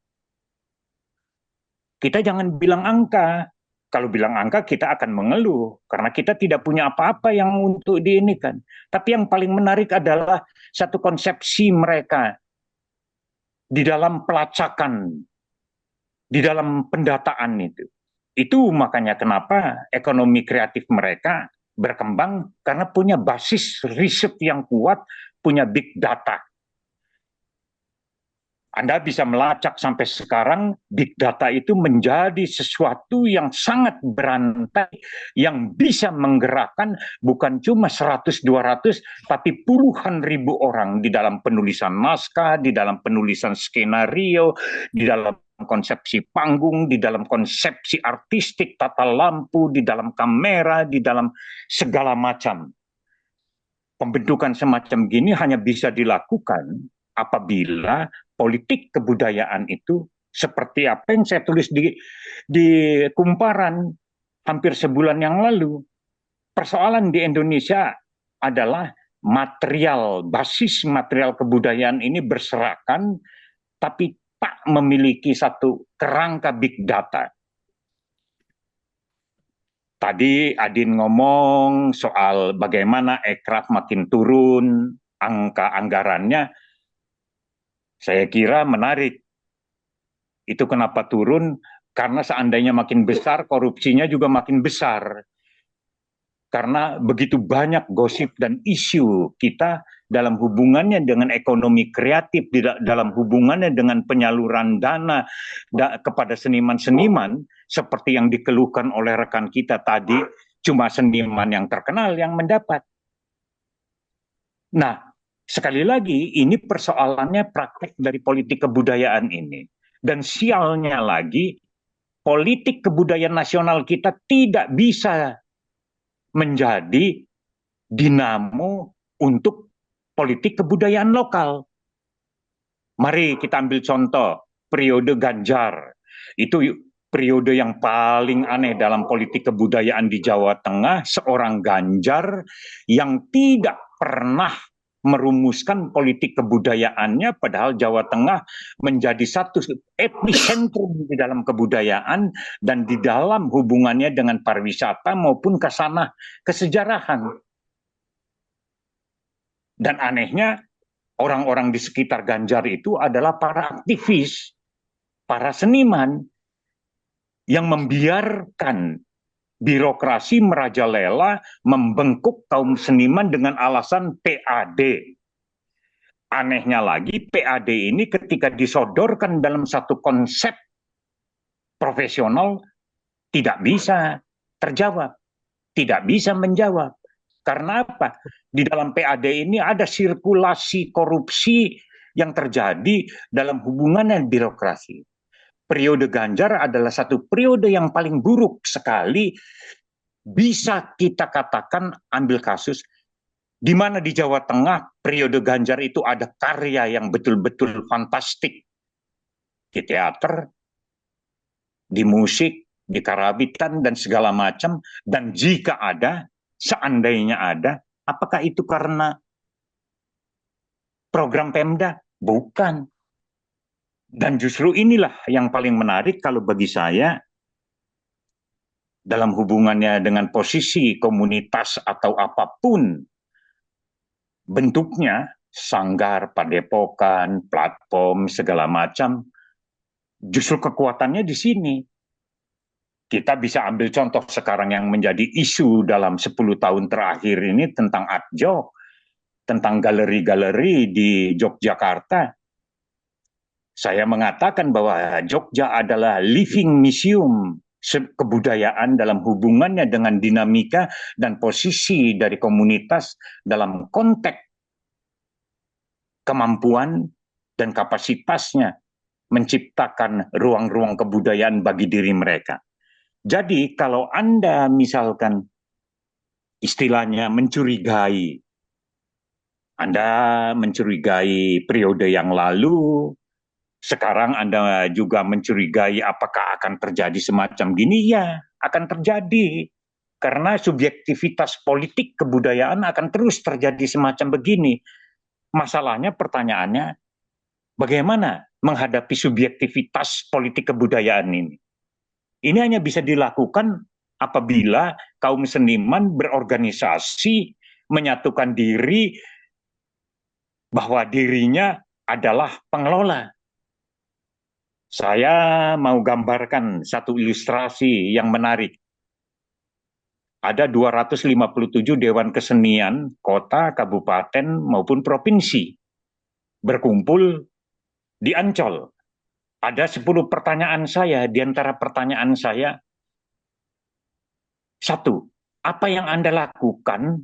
Kita jangan bilang angka. Kalau bilang angka kita akan mengeluh karena kita tidak punya apa-apa yang untuk diinikan. Tapi yang paling menarik adalah satu konsepsi mereka di dalam pelacakan, di dalam pendataan itu. Itu makanya kenapa ekonomi kreatif mereka berkembang, karena punya basis riset yang kuat, punya big data. Anda bisa melacak sampai sekarang, big data itu menjadi sesuatu yang sangat berantai, yang bisa menggerakkan bukan cuma 100-200, tapi puluhan ribu orang di dalam penulisan naskah, di dalam penulisan skenario, di dalam konsepsi panggung, di dalam konsepsi artistik, tata lampu, di dalam kamera, di dalam segala macam. Pembentukan semacam gini hanya bisa dilakukan apabila politik kebudayaan itu seperti apa yang saya tulis di Kumparan hampir sebulan yang lalu. Persoalan di Indonesia adalah material, basis material kebudayaan ini berserakan, tapi tak memiliki satu kerangka big data. Tadi Adin ngomong soal bagaimana ekraf makin turun, angka anggarannya, saya kira menarik. Itu kenapa turun? Karena seandainya makin besar, korupsinya juga makin besar. Karena begitu banyak gosip dan isu kita dalam hubungannya dengan ekonomi kreatif, dalam hubungannya dengan penyaluran dana kepada seniman-seniman, seperti yang dikeluhkan oleh rekan kita tadi, cuma seniman yang terkenal yang mendapat. Nah, sekali lagi, ini persoalannya praktek dari politik kebudayaan ini. Dan sialnya lagi, politik kebudayaan nasional kita tidak bisa menjadi dinamo untuk politik kebudayaan lokal. Mari kita ambil contoh periode Ganjar. Itu periode yang paling aneh dalam politik kebudayaan di Jawa Tengah, seorang Ganjar yang tidak pernah merumuskan politik kebudayaannya, padahal Jawa Tengah menjadi satu epicentrum di dalam kebudayaan dan di dalam hubungannya dengan pariwisata maupun kesanah kesejarahan. Dan anehnya, orang-orang di sekitar Ganjar itu adalah para aktivis, para seniman yang membiarkan birokrasi merajalela membengkuk kaum seniman dengan alasan PAD. Anehnya lagi, PAD ini ketika disodorkan dalam satu konsep profesional tidak bisa terjawab, tidak bisa menjawab. Karena apa? Di dalam PAD ini ada sirkulasi korupsi yang terjadi dalam hubungan birokrasi. Periode Ganjar adalah satu periode yang paling buruk sekali. Bisa kita katakan, ambil kasus di mana di Jawa Tengah periode Ganjar itu ada karya yang betul-betul fantastik di teater, di musik, di karawitan dan segala macam. Dan jika ada, seandainya ada, apakah itu karena program Pemda? Bukan. Dan justru inilah yang paling menarik kalau bagi saya dalam hubungannya dengan posisi komunitas atau apapun bentuknya, sanggar, padepokan, platform, segala macam, justru kekuatannya di sini. Kita bisa ambil contoh sekarang yang menjadi isu dalam 10 tahun terakhir ini tentang art jok, tentang galeri-galeri di Yogyakarta. Saya mengatakan bahwa Jogja adalah living museum kebudayaan dalam hubungannya dengan dinamika dan posisi dari komunitas dalam konteks kemampuan dan kapasitasnya menciptakan ruang-ruang kebudayaan bagi diri mereka. Jadi kalau Anda misalkan istilahnya mencurigai, Anda mencurigai periode yang lalu, sekarang Anda juga mencurigai apakah akan terjadi semacam gini, ya akan terjadi. Karena subjektivitas politik kebudayaan akan terus terjadi semacam begini. Masalahnya, pertanyaannya, bagaimana menghadapi subjektivitas politik kebudayaan ini? Ini hanya bisa dilakukan apabila kaum seniman berorganisasi, menyatukan diri bahwa dirinya adalah pengelola. Saya mau gambarkan satu ilustrasi yang menarik. Ada 257 Dewan Kesenian, kota, kabupaten, maupun provinsi berkumpul di Ancol. Ada 10 pertanyaan saya, di antara pertanyaan saya, 1, apa yang Anda lakukan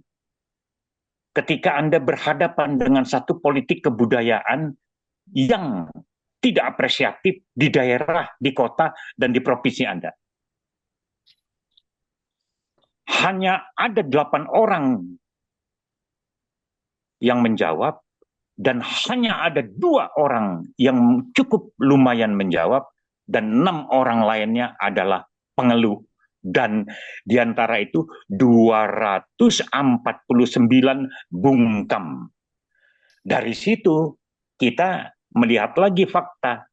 ketika Anda berhadapan dengan satu politik kebudayaan yang tidak apresiatif di daerah, di kota, dan di provinsi Anda? Hanya ada 8 orang yang menjawab, dan hanya ada 2 orang yang cukup lumayan menjawab, dan 6 orang lainnya adalah pengeluh. Dan di antara itu 249 bungkam. Dari situ kita melihat lagi fakta.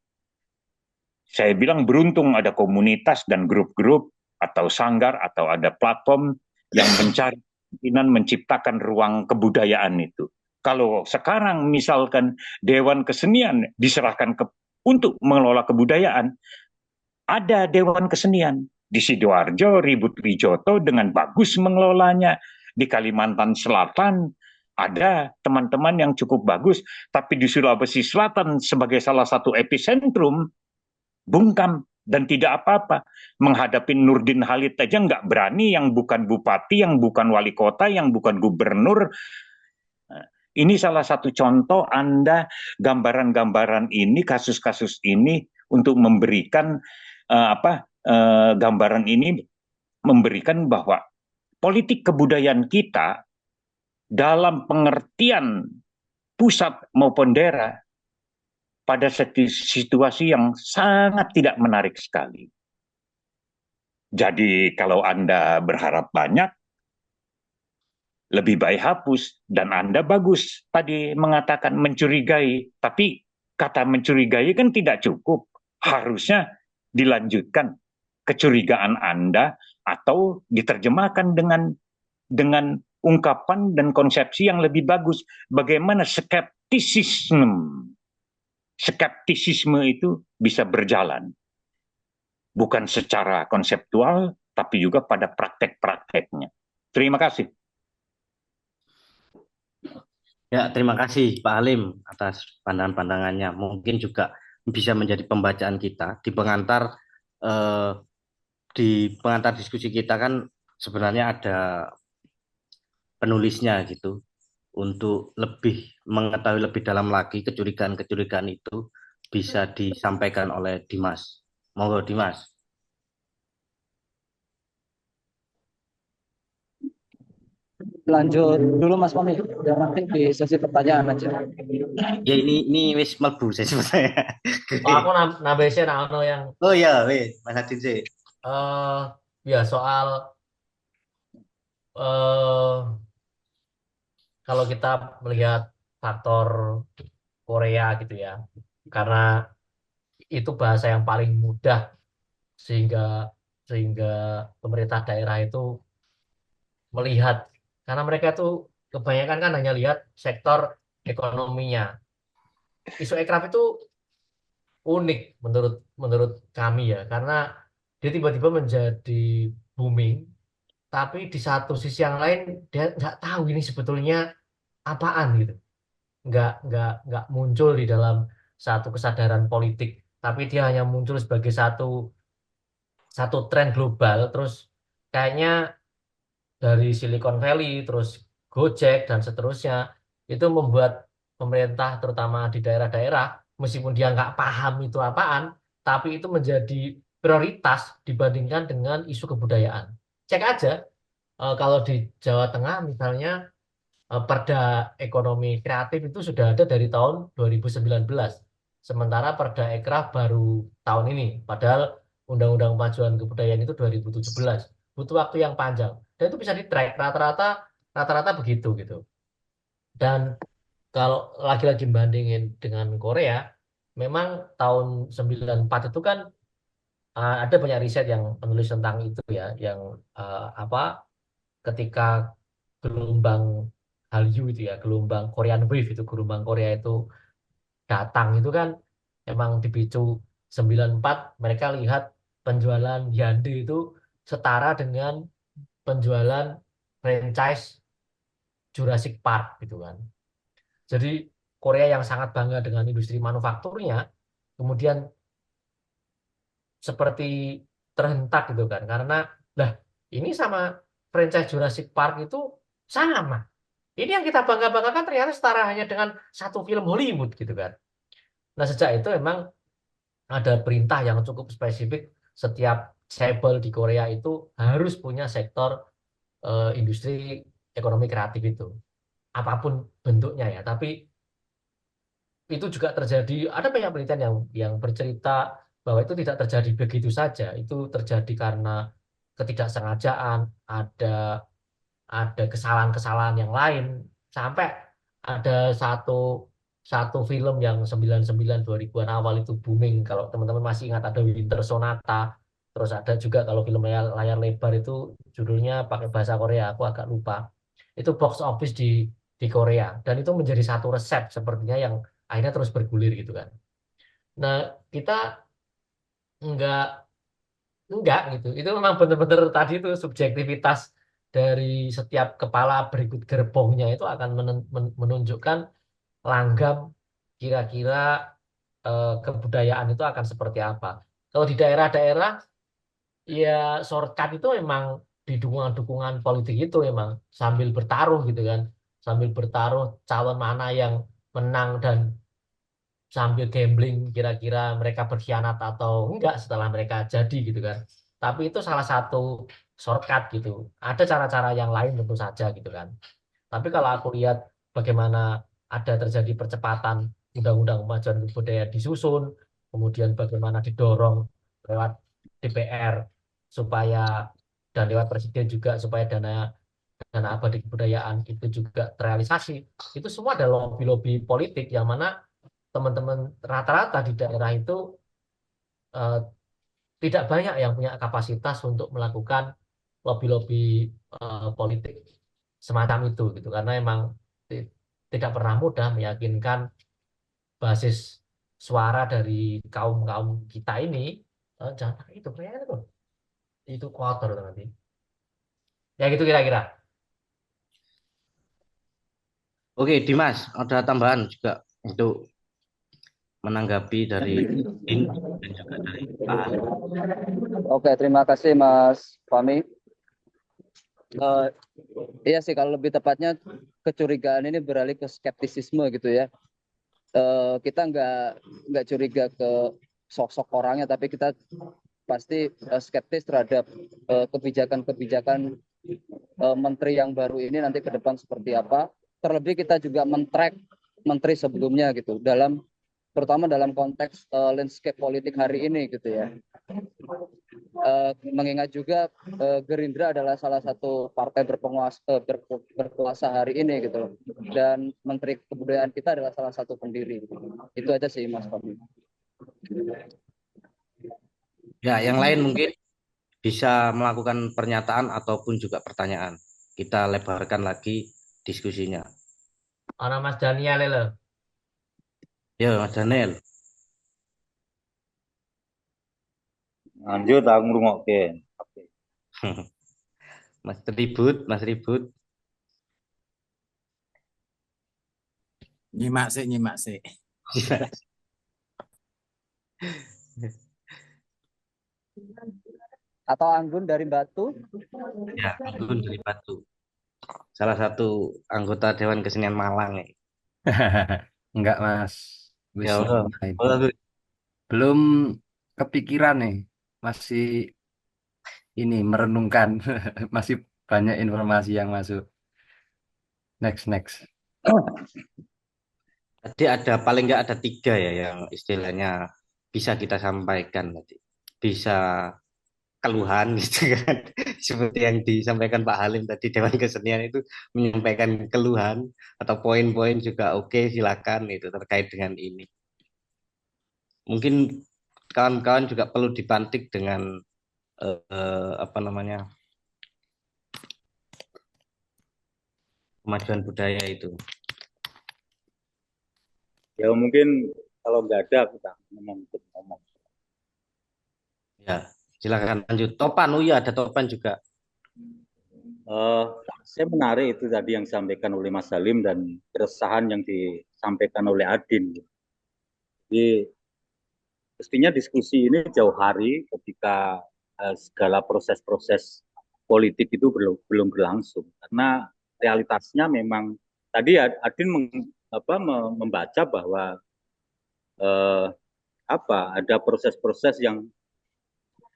Saya bilang beruntung ada komunitas dan grup-grup atau sanggar atau ada platform yang mencari kemungkinan menciptakan ruang kebudayaan itu. Kalau sekarang misalkan Dewan Kesenian diserahkan untuk mengelola kebudayaan, ada Dewan Kesenian. Di Sidoarjo, Ribut Wijoto dengan bagus mengelolanya. Di Kalimantan Selatan ada teman-teman yang cukup bagus, tapi di Sulawesi Selatan sebagai salah satu epicentrum, bungkam dan tidak apa-apa. Menghadapi Nurdin Halid aja nggak berani, yang bukan bupati, yang bukan wali kota, yang bukan gubernur. Ini salah satu contoh Anda gambaran-gambaran ini, kasus-kasus ini untuk memberikan gambaran ini memberikan bahwa politik kebudayaan kita dalam pengertian pusat maupun daerah pada situasi yang sangat tidak menarik sekali. Jadi kalau Anda berharap banyak, lebih baik hapus. Dan Anda bagus tadi mengatakan mencurigai, tapi kata mencurigai kan tidak cukup. Harusnya dilanjutkan kecurigaan Anda atau diterjemahkan dengan ungkapan dan konsepsi yang lebih bagus. Bagaimana skeptisisme itu bisa berjalan. Bukan secara konseptual, tapi juga pada praktek-prakteknya. Terima kasih. Ya, terima kasih Pak Halim atas pandangan-pandangannya. Mungkin juga bisa menjadi pembacaan kita di pengantar diskusi kita kan sebenarnya ada penulisnya gitu untuk lebih mengetahui lebih dalam lagi kecurigaan-kecurigaan itu bisa disampaikan oleh Dimas. Monggo Dimas. Lanjut dulu Mas Fahmi, ya nanti di sesi pertanyaan aja. Ya ini wis mlebu saya sebenarnya. Oh, aku nambahin yang Oh ya, wis Mas Adin sih. ya soal eh, kalau kita melihat faktor Korea gitu ya, karena itu bahasa yang paling mudah sehingga sehingga pemerintah daerah itu melihat, karena mereka tuh kebanyakan kan hanya lihat sektor ekonominya. Isu ekraf itu unik menurut menurut kami ya, karena dia tiba-tiba menjadi booming, tapi di satu sisi yang lain dia nggak tahu ini sebetulnya apaan gitu, nggak muncul di dalam satu kesadaran politik, tapi dia hanya muncul sebagai satu satu tren global. Terus kayaknya dari Silicon Valley, terus Gojek dan seterusnya, itu membuat pemerintah terutama di daerah-daerah, meskipun dia nggak paham itu apaan, tapi itu menjadi prioritas dibandingkan dengan isu kebudayaan. Cek aja, kalau di Jawa Tengah misalnya, Perda Ekonomi Kreatif itu sudah ada dari tahun 2019. Sementara Perda Ekraf baru tahun ini. Padahal Undang-Undang Kemajuan Kebudayaan itu 2017. Butuh waktu yang panjang. Dan itu bisa di-track rata-rata begitu gitu. Dan kalau lagi-lagi bandingin dengan Korea, memang tahun 94 itu kan ada banyak riset yang menulis tentang itu ya, yang apa ketika gelombang Hallyu itu ya, gelombang Korean Wave itu, gelombang Korea itu datang itu kan emang dipicu 94, mereka lihat penjualan Hyundai itu setara dengan penjualan franchise Jurassic Park gitu kan. Jadi Korea yang sangat bangga dengan industri manufakturnya kemudian seperti terhentak gitu kan, karena lah ini sama franchise Jurassic Park itu sama. Ini yang kita bangga-banggakan ternyata setara hanya dengan satu film Hollywood gitu kan. Nah, sejak itu memang ada perintah yang cukup spesifik, setiap cabel di Korea itu harus punya sektor industri ekonomi kreatif itu. Apapun bentuknya ya, tapi itu juga terjadi, ada banyak penelitian yang bercerita bahwa itu tidak terjadi begitu saja. Itu terjadi karena ketidaksengajaan, ada kesalahan-kesalahan yang lain, sampai ada satu satu film yang 99 2000-an awal itu booming, kalau teman-teman masih ingat, ada Winter Sonata. Terus ada juga kalau film layar lebar itu judulnya pakai bahasa Korea, aku agak lupa. Itu box office di Korea, dan itu menjadi satu resep sepertinya yang akhirnya terus bergulir gitu kan. Nah, kita enggak enggak gitu. Itu memang benar-benar tadi itu subjektivitas dari setiap kepala berikut gerbongnya itu akan menunjukkan langgam kira-kira kebudayaan itu akan seperti apa. Kalau di daerah-daerah ya shortcut itu memang di dukungan-dukungan politik itu memang sambil bertaruh gitu kan. Sambil bertaruh calon mana yang menang, dan sambil gambling kira-kira mereka berkhianat atau enggak setelah mereka jadi gitu kan. Tapi itu salah satu shortcut gitu. Ada cara-cara yang lain tentu saja gitu kan. Tapi kalau aku lihat bagaimana ada terjadi percepatan undang-undang kemajuan kebudayaan disusun, kemudian bagaimana didorong lewat DPR supaya dan lewat presiden juga supaya dana dana abadi kebudayaan itu juga terrealisasi. Itu semua ada lobby-lobby politik yang mana teman-teman rata-rata di daerah itu eh, tidak banyak yang punya kapasitas untuk melakukan lobby-lobby politik semacam itu gitu karena emang tidak pernah mudah meyakinkan basis suara dari kaum-kaum kita ini jangan pakai itu kayaknya itu kotor tuh nanti ya gitu kira-kira. Oke, Dimas, ada tambahan juga untuk menanggapi dari Din dan juga dari Pak Ali. Oke, terima kasih Mas Fahmi. Iya sih, kalau lebih tepatnya kecurigaan ini beralih ke skeptisisme gitu ya. Kita nggak curiga ke sosok orangnya, tapi kita pasti skeptis terhadap kebijakan-kebijakan menteri yang baru ini nanti ke depan seperti apa. Terlebih kita juga men-track menteri sebelumnya gitu, terutama dalam konteks landscape politik hari ini gitu ya. Mengingat juga Gerindra adalah salah satu partai berkuasa hari ini gitu loh. Dan Menteri Kebudayaan kita adalah salah satu pendiri. Itu aja sih Mas Fahmi. Ya, yang lain mungkin bisa melakukan pernyataan ataupun juga pertanyaan. Kita lebarkan lagi diskusinya. Orang Mas Daniel lho. Ya, Mas Daniel. Lanjut aku ngrungokke. Oke. Mas Ribut, Mas Ribut. Nyimak sih. Atau Anggun dari Batu? Ya, Anggun dari Batu. Salah satu anggota Dewan Kesenian Malang ya. Enggak, Mas. Wis Ya udah. mulai. Oh, Belum kepikiran nih. Masih ini merenungkan. Masih banyak informasi yang masuk. Next. tadi ada paling nggak ada 3 ya yang istilahnya bisa kita sampaikan tadi. Bisa keluhan gitu kan. Seperti yang disampaikan Pak Halim tadi Dewan Kesenian itu menyampaikan keluhan atau poin-poin juga oke, silakan itu terkait dengan ini. Mungkin kawan-kawan juga perlu dipantik dengan apa namanya kemajuan budaya itu. Ya mungkin kalau nggak ada kita ngomong. Ya, silakan lanjut. Topan, oh iya ada Topan juga. Saya menarik itu tadi yang disampaikan oleh Mas Salim dan keresahan yang disampaikan oleh Adin. Jadi mestinya diskusi ini jauh hari ketika segala proses-proses politik itu belum berlangsung karena realitasnya memang tadi Adin membaca bahwa ada proses-proses yang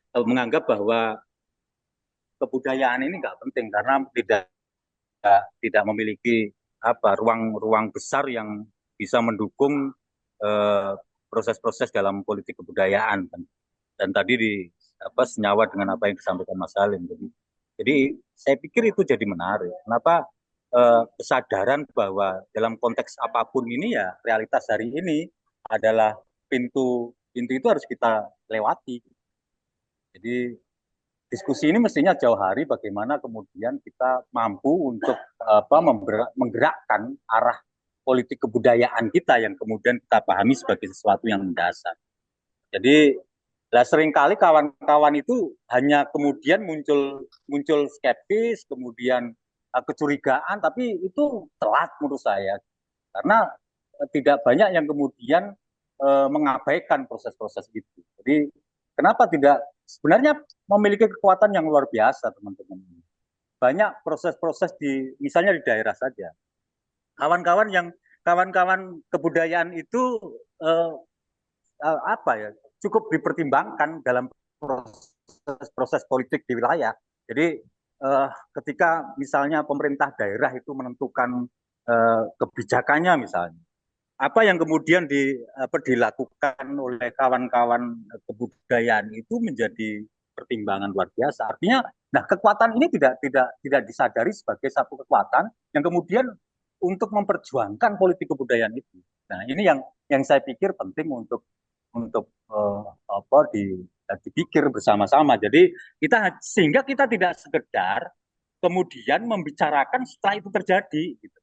menganggap bahwa kebudayaan ini nggak penting karena tidak memiliki ruang besar yang bisa mendukung proses-proses dalam politik kebudayaan kan. Dan tadi senyawa dengan apa yang disampaikan Mas Salim. Jadi saya pikir itu jadi menarik. Kenapa kesadaran bahwa dalam konteks apapun ini ya realitas hari ini adalah pintu itu harus kita lewati. Jadi diskusi ini mestinya jauh hari bagaimana kemudian kita mampu untuk menggerakkan arah politik kebudayaan kita yang kemudian kita pahami sebagai sesuatu yang mendasar. Jadi seringkali kawan-kawan itu hanya kemudian muncul skeptis, kemudian kecurigaan, tapi itu telat menurut saya. Karena tidak banyak yang kemudian mengabaikan proses-proses itu. Jadi kenapa tidak sebenarnya memiliki kekuatan yang luar biasa teman-teman. Banyak proses-proses misalnya di daerah saja. Kawan-kawan kebudayaan itu cukup dipertimbangkan dalam proses politik di wilayah. Jadi ketika misalnya pemerintah daerah itu menentukan kebijakannya misalnya. Apa yang kemudian dilakukan oleh kawan-kawan kebudayaan itu menjadi pertimbangan luar biasa. Artinya, nah kekuatan ini tidak disadari sebagai satu kekuatan yang kemudian untuk memperjuangkan politik kebudayaan itu. Nah, ini yang saya pikir penting untuk dipikir bersama-sama. Jadi sehingga kita tidak sekedar kemudian membicarakan setelah itu terjadi, gitu.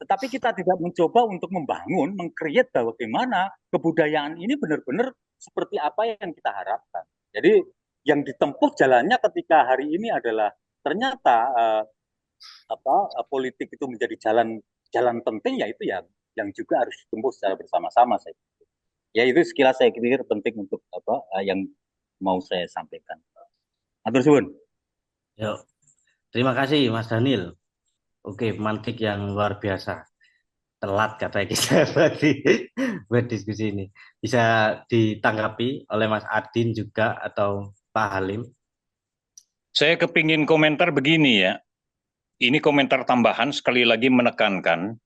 Tetapi kita tidak mencoba untuk membangun, mengcreate bagaimana kebudayaan ini benar-benar seperti apa yang kita harapkan. Jadi yang ditempuh jalannya ketika hari ini adalah ternyata politik itu menjadi jalan penting, yaitu yang juga harus ditempuh secara bersama-sama. Ya itu sekilas saya pikir penting untuk yang mau saya sampaikan. Atur suwun. Yuk, terima kasih Mas Daniel. Oke, mantik yang luar biasa. Telat kata kita tadi buat diskusi ini. Bisa ditanggapi oleh Mas Adin juga atau Pak Halim. Saya kepingin komentar begini ya. Ini komentar tambahan sekali lagi menekankan.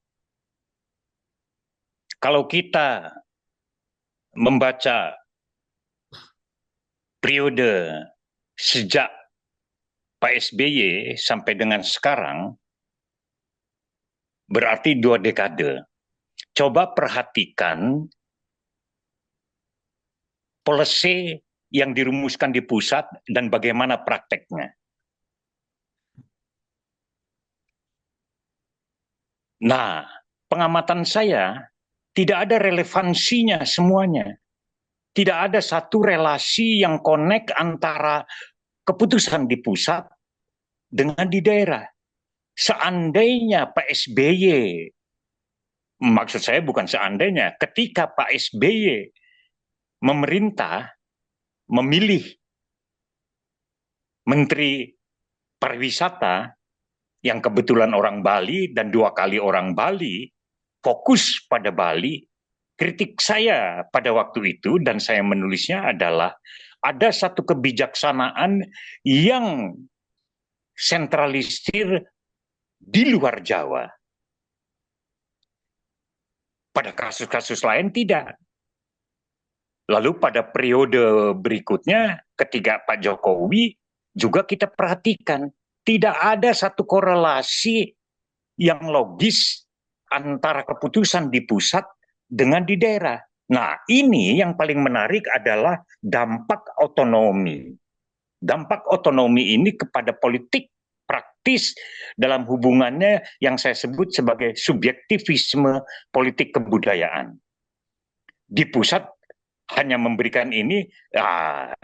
Kalau kita membaca periode sejak Pak SBY sampai dengan sekarang, berarti 2 dekade. Coba perhatikan policy yang dirumuskan di pusat dan bagaimana prakteknya. Nah, pengamatan saya tidak ada relevansinya semuanya. Tidak ada satu relasi yang connect antara keputusan di pusat dengan di daerah. Seandainya Pak SBY, maksud saya bukan seandainya, ketika Pak SBY memerintah, memilih Menteri Pariwisata, yang kebetulan orang Bali dan 2 kali orang Bali, fokus pada Bali, kritik saya pada waktu itu, dan saya menulisnya adalah, ada satu kebijaksanaan yang sentralistir di luar Jawa. Pada kasus-kasus lain tidak. Lalu pada periode berikutnya, ketika Pak Jokowi, juga kita perhatikan, tidak ada satu korelasi yang logis antara keputusan di pusat dengan di daerah. Nah, ini yang paling menarik adalah dampak otonomi. Dampak otonomi ini kepada politik praktis dalam hubungannya yang saya sebut sebagai subjektivisme politik kebudayaan. Di pusat hanya memberikan ini,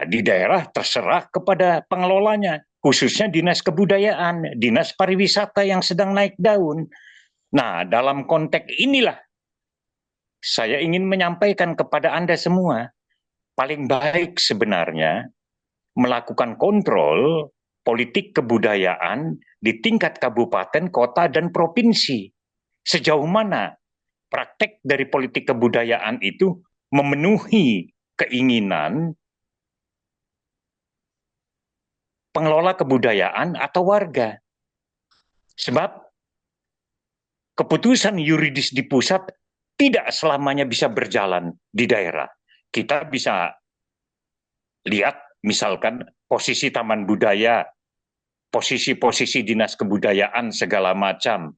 di daerah terserah kepada pengelolanya, khususnya Dinas Kebudayaan, Dinas Pariwisata yang sedang naik daun. Nah, dalam konteks inilah saya ingin menyampaikan kepada Anda semua, paling baik sebenarnya melakukan kontrol politik kebudayaan di tingkat kabupaten, kota, dan provinsi. Sejauh mana praktek dari politik kebudayaan itu memenuhi keinginan pengelola kebudayaan atau warga. Sebab keputusan yuridis di pusat tidak selamanya bisa berjalan di daerah. Kita bisa lihat misalkan posisi taman budaya, posisi-posisi dinas kebudayaan segala macam.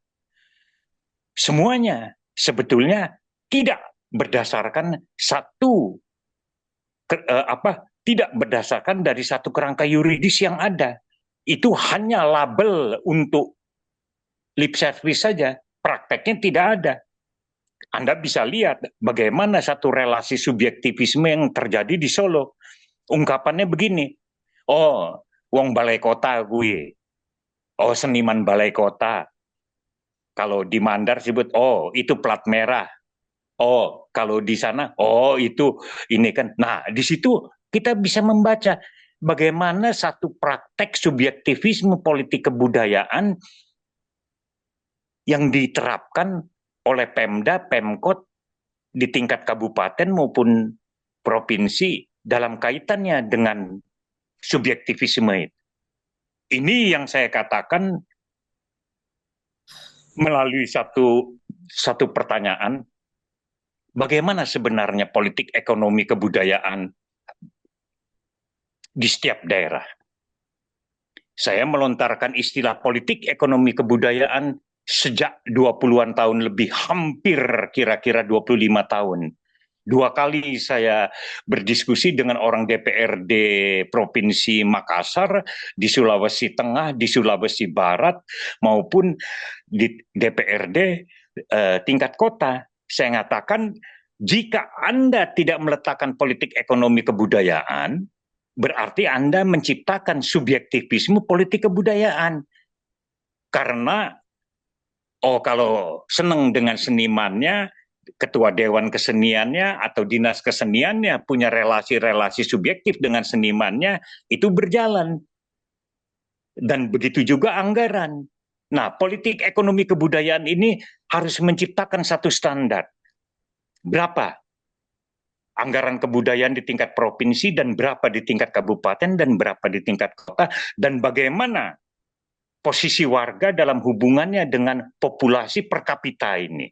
Semuanya sebetulnya tidak berdasarkan tidak berdasarkan dari satu kerangka yuridis yang ada. Itu hanya label untuk lip service saja, prakteknya tidak ada. Anda bisa lihat bagaimana satu relasi subjektivisme yang terjadi di Solo. Ungkapannya begini, oh, wong balai kota gue, oh seniman balai kota. Kalau di Mandar sebut, oh itu plat merah. Oh, kalau di sana, oh itu ini kan. Nah, di situ kita bisa membaca bagaimana satu praktek subjektivisme politik kebudayaan yang diterapkan oleh Pemda, Pemkot di tingkat kabupaten maupun provinsi dalam kaitannya dengan subjektivisme itu. Ini yang saya katakan melalui satu pertanyaan, bagaimana sebenarnya politik ekonomi kebudayaan di setiap daerah. Saya melontarkan istilah politik ekonomi kebudayaan sejak 20-an tahun lebih, hampir kira-kira 25 tahun. 2 kali saya berdiskusi dengan orang DPRD Provinsi Makassar, di Sulawesi Tengah, di Sulawesi Barat, maupun di DPRD tingkat kota. Saya ngatakan, jika Anda tidak meletakkan politik ekonomi kebudayaan, berarti Anda menciptakan subjektivisme politik kebudayaan. Karena, kalau senang dengan senimannya, ketua dewan keseniannya atau dinas keseniannya punya relasi-relasi subjektif dengan senimannya, itu berjalan. Dan begitu juga anggaran. Nah, politik ekonomi kebudayaan ini harus menciptakan satu standar. Berapa anggaran kebudayaan di tingkat provinsi, dan berapa di tingkat kabupaten, dan berapa di tingkat kota, dan bagaimana posisi warga dalam hubungannya dengan populasi per kapita ini.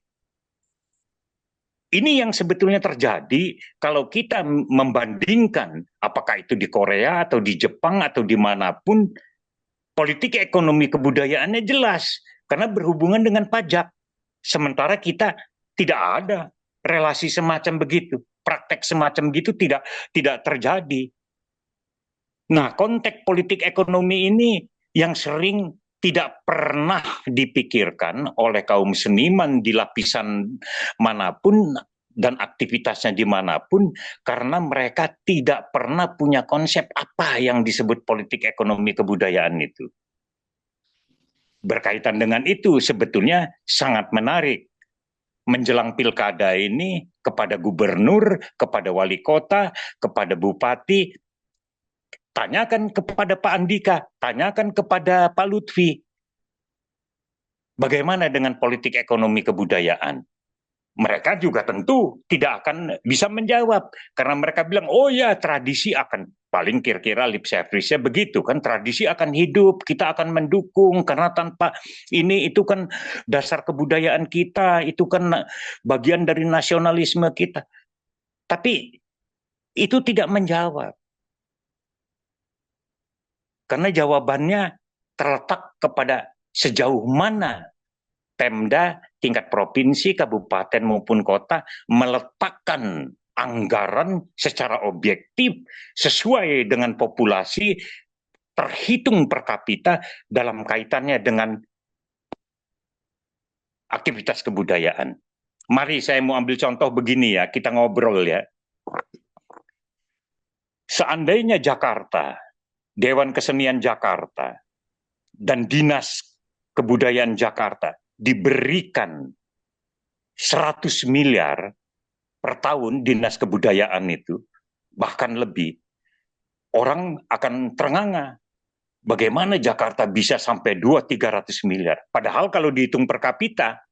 Ini yang sebetulnya terjadi kalau kita membandingkan apakah itu di Korea atau di Jepang atau dimanapun, politik ekonomi kebudayaannya jelas karena berhubungan dengan pajak. Sementara kita tidak ada relasi semacam begitu, praktek semacam gitu tidak terjadi. Nah, konteks politik ekonomi ini yang sering tidak pernah dipikirkan oleh kaum seniman di lapisan manapun dan aktivitasnya dimanapun, karena mereka tidak pernah punya konsep apa yang disebut politik ekonomi kebudayaan itu. Berkaitan dengan itu sebetulnya sangat menarik. Menjelang pilkada ini, kepada gubernur, kepada wali kota, kepada bupati, tanyakan kepada Pak Andika, tanyakan kepada Pak Lutfi, bagaimana dengan politik ekonomi kebudayaan? Mereka juga tentu tidak akan bisa menjawab, karena mereka bilang, oh ya, tradisi akan, paling kira-kira lip service-nya begitu kan, tradisi akan hidup, kita akan mendukung, karena tanpa ini itu kan dasar kebudayaan kita, itu kan bagian dari nasionalisme kita. Tapi itu tidak menjawab. Karena jawabannya terletak kepada sejauh mana Pemda tingkat provinsi, kabupaten maupun kota meletakkan anggaran secara objektif sesuai dengan populasi terhitung per kapita dalam kaitannya dengan aktivitas kebudayaan. Mari saya mau ambil contoh begini ya, kita ngobrol ya. Seandainya Jakarta, Dewan Kesenian Jakarta, dan Dinas Kebudayaan Jakarta diberikan 100 miliar per tahun dinas kebudayaan itu, bahkan lebih, orang akan ternganga. Bagaimana Jakarta bisa sampai 200-300 miliar? Padahal kalau dihitung per kapita,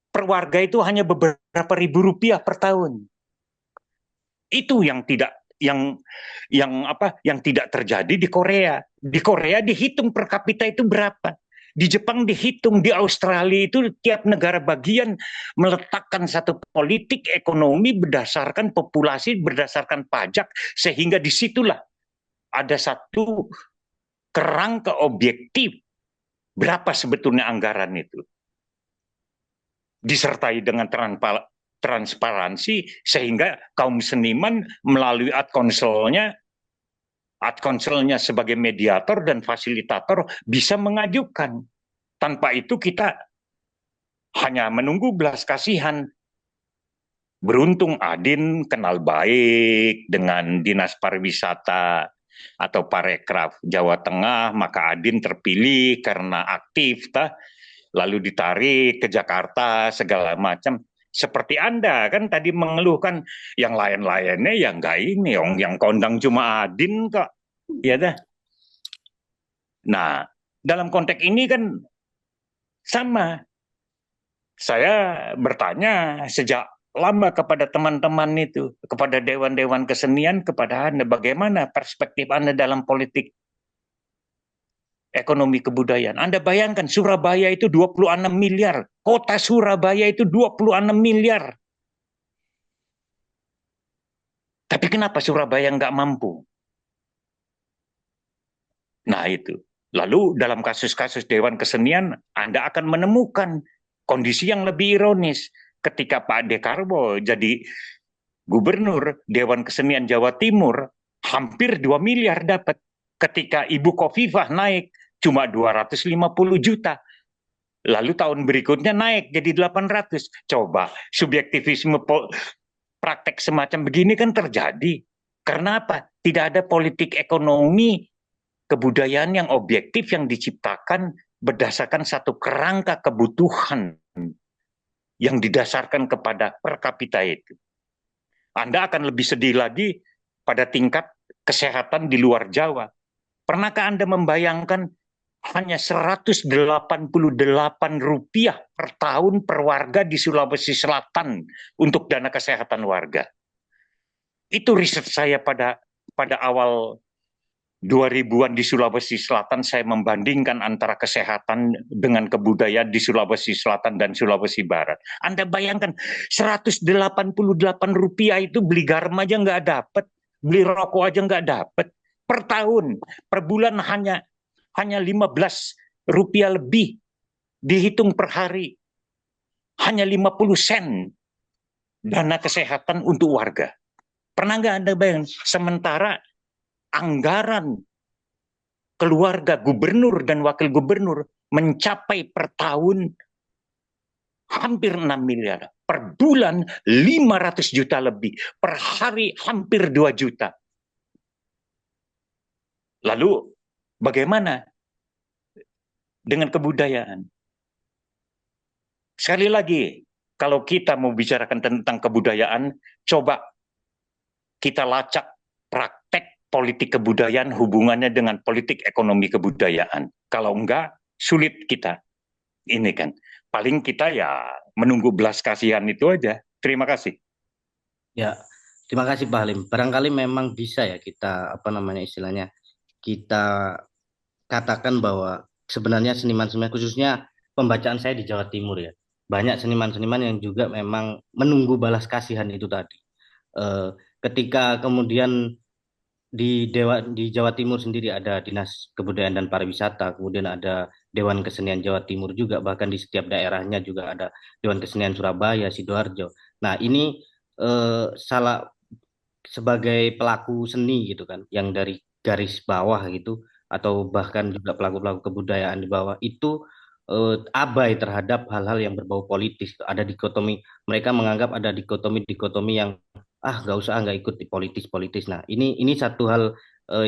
per warga itu hanya beberapa ribu rupiah per tahun. Itu yang tidak tidak terjadi di Korea. Di Korea dihitung per kapita itu berapa? Di Jepang dihitung, di Australia itu tiap negara bagian meletakkan satu politik ekonomi berdasarkan populasi, berdasarkan pajak, sehingga disitulah ada satu kerangka objektif berapa sebetulnya anggaran itu. Disertai dengan transparansi, sehingga kaum seniman melalui ad konselnya sebagai mediator dan fasilitator bisa mengajukan. Tanpa itu kita hanya menunggu belas kasihan. Beruntung Adin kenal baik dengan Dinas Pariwisata atau Parekraf Jawa Tengah, maka Adin terpilih karena aktif, lalu ditarik ke Jakarta segala macam. Seperti Anda kan tadi mengeluhkan yang lain-lainnya ya enggak ini, yang kondang cuma Adin kok. Ya dah. Nah, dalam konteks ini kan sama. Saya bertanya sejak lama kepada teman-teman itu, kepada dewan-dewan kesenian, kepada Anda, bagaimana perspektif Anda dalam politik ekonomi kebudayaan. Anda bayangkan Surabaya itu 26 miliar, kota Surabaya itu 26 miliar. Tapi kenapa Surabaya nggak mampu? Nah itu. Lalu dalam kasus-kasus Dewan Kesenian, Anda akan menemukan kondisi yang lebih ironis. Ketika Pak Dekarwo jadi gubernur Dewan Kesenian Jawa Timur, hampir 2 miliar dapat. Ketika Ibu Khofifah naik, cuma 250 juta. Lalu tahun berikutnya naik jadi 800. Coba subjektivisme praktek semacam begini kan terjadi. Karena apa? Tidak ada politik ekonomi kebudayaan yang objektif yang diciptakan berdasarkan satu kerangka kebutuhan yang didasarkan kepada per kapita itu. Anda akan lebih sedih lagi pada tingkat kesehatan di luar Jawa. Pernahkah Anda membayangkan hanya Rp188 per tahun per warga di Sulawesi Selatan untuk dana kesehatan warga? Itu riset saya pada awal 2000-an di Sulawesi Selatan. Saya membandingkan antara kesehatan dengan kebudayaan di Sulawesi Selatan dan Sulawesi Barat. Anda bayangkan Rp188 itu beli garam aja nggak dapat, beli rokok aja nggak dapat. Per tahun, per bulan hanya Rp15 lebih, dihitung per hari. Hanya 50 sen dana kesehatan untuk warga. Pernah nggak Anda bayangkan? Sementara anggaran keluarga gubernur dan wakil gubernur mencapai per tahun hampir 6 miliar. Per bulan 500 juta lebih. Per hari hampir 2 juta. Lalu bagaimana dengan kebudayaan? Sekali lagi, kalau kita mau bicarakan tentang kebudayaan, coba kita lacak praktek politik kebudayaan hubungannya dengan politik ekonomi kebudayaan. Kalau enggak, sulit kita. Ini kan, paling kita ya menunggu belas kasihan itu aja. Terima kasih. Ya, terima kasih Pak Halim. Barangkali memang bisa ya kita istilahnya kita katakan bahwa sebenarnya seniman-seniman, khususnya pembacaan saya di Jawa Timur ya, banyak seniman-seniman yang juga memang menunggu balas kasihan itu tadi. Ketika kemudian di Jawa Timur sendiri ada Dinas Kebudayaan dan Pariwisata, kemudian ada Dewan Kesenian Jawa Timur juga, bahkan di setiap daerahnya juga ada Dewan Kesenian Surabaya, Sidoarjo. Nah ini salah sebagai pelaku seni gitu kan, yang dari garis bawah gitu, atau bahkan juga pelaku-pelaku kebudayaan di bawah itu abai terhadap hal-hal yang berbau politis. Ada dikotomi, mereka menganggap ada dikotomi yang nggak ikut di politis. Nah, ini satu hal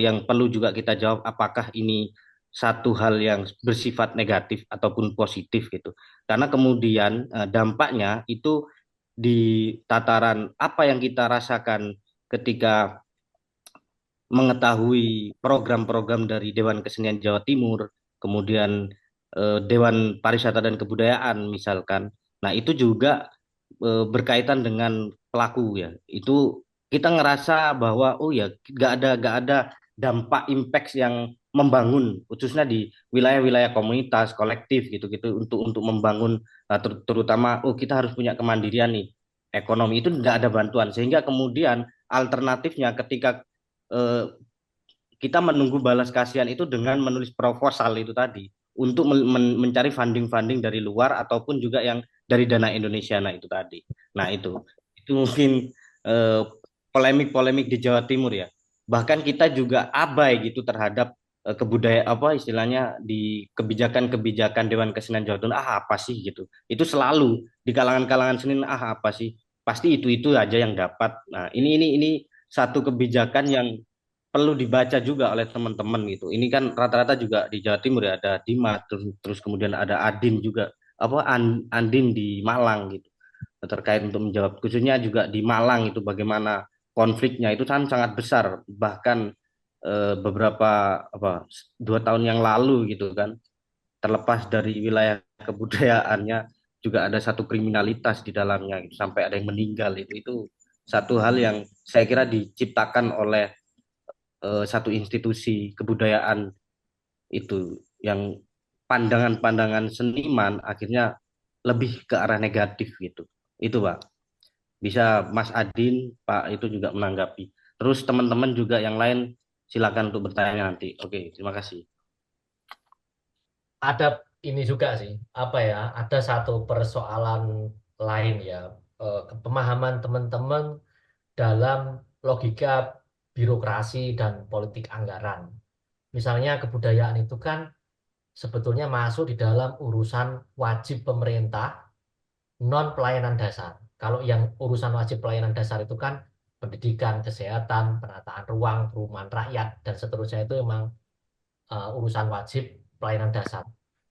yang perlu juga kita jawab, apakah ini satu hal yang bersifat negatif ataupun positif gitu. Karena kemudian dampaknya itu di tataran apa yang kita rasakan ketika mengetahui program-program dari Dewan Kesenian Jawa Timur, kemudian Dewan Pariwisata dan Kebudayaan misalkan. Nah, itu juga berkaitan dengan pelaku ya. Itu kita ngerasa bahwa oh ya nggak ada dampak impact yang membangun, khususnya di wilayah-wilayah komunitas kolektif gitu-gitu, untuk membangun terutama kita harus punya kemandirian nih ekonomi. Itu nggak ada bantuan, sehingga kemudian alternatifnya ketika kita menunggu balas kasihan itu dengan menulis proposal itu tadi untuk mencari funding dari luar ataupun juga yang dari dana Indonesia. Nah itu tadi. Nah itu mungkin polemik-polemik di Jawa Timur ya. Bahkan kita juga abai gitu terhadap kebudayaan istilahnya di kebijakan-kebijakan Dewan Kesenian Jawa Timur. Apa sih gitu. Itu selalu di kalangan-kalangan seni apa sih? Pasti itu aja yang dapat. Nah, ini satu kebijakan yang perlu dibaca juga oleh teman-teman gitu. Ini kan rata-rata juga di Jawa Timur ya, ada Dimas, terus kemudian ada Adin juga, Andin di Malang gitu. Terkait untuk menjawab, khususnya juga di Malang itu bagaimana konfliknya itu sangat besar. Bahkan beberapa 2 tahun yang lalu gitu kan, terlepas dari wilayah kebudayaannya juga ada satu kriminalitas di dalamnya gitu, sampai ada yang meninggal. Itu satu hal yang saya kira diciptakan oleh satu institusi kebudayaan itu. yang pandangan-pandangan seniman akhirnya lebih ke arah negatif gitu. Itu Pak. Bisa Mas Adin, Pak itu juga menanggapi. Terus teman-teman juga yang lain silakan untuk bertanya nanti. Oke, terima kasih. Ada ini juga sih, apa ya, ada satu persoalan lain ya, pemahaman teman-teman dalam logika birokrasi dan politik anggaran. Misalnya kebudayaan itu kan sebetulnya masuk di dalam urusan wajib pemerintah non pelayanan dasar. Kalau yang urusan wajib pelayanan dasar itu kan pendidikan, kesehatan, penataan ruang, perumahan rakyat, dan seterusnya itu memang urusan wajib pelayanan dasar.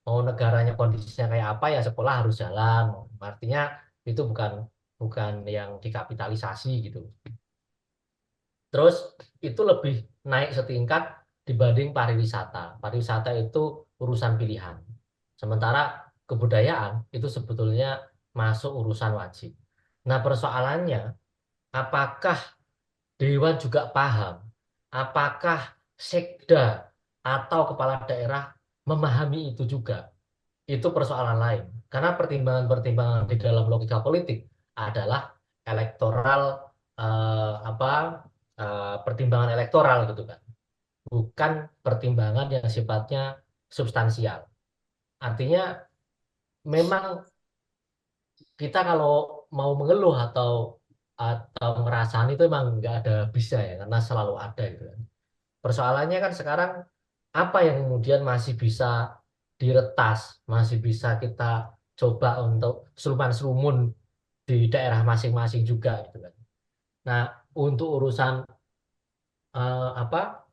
Mau negaranya kondisinya kayak apa ya sekolah harus jalan. Artinya itu bukan bukan yang dikapitalisasi gitu. Terus itu lebih naik setingkat dibanding pariwisata. Pariwisata itu urusan pilihan. Sementara kebudayaan itu sebetulnya masuk urusan wajib. Nah, persoalannya apakah Dewan juga paham? Apakah Sekda atau kepala daerah memahami itu juga? Itu persoalan lain. Karena pertimbangan-pertimbangan di dalam logika politik adalah elektoral, apa, pertimbangan elektoral gitu kan, bukan pertimbangan yang sifatnya substansial. Artinya memang kita kalau mau mengeluh atau ngerasain itu emang nggak ada bisa ya, karena selalu ada gitu kan. Persoalannya kan sekarang apa yang kemudian masih bisa diretas, masih bisa kita coba untuk serumun di daerah masing-masing juga gitu kan. Nah, untuk urusan apa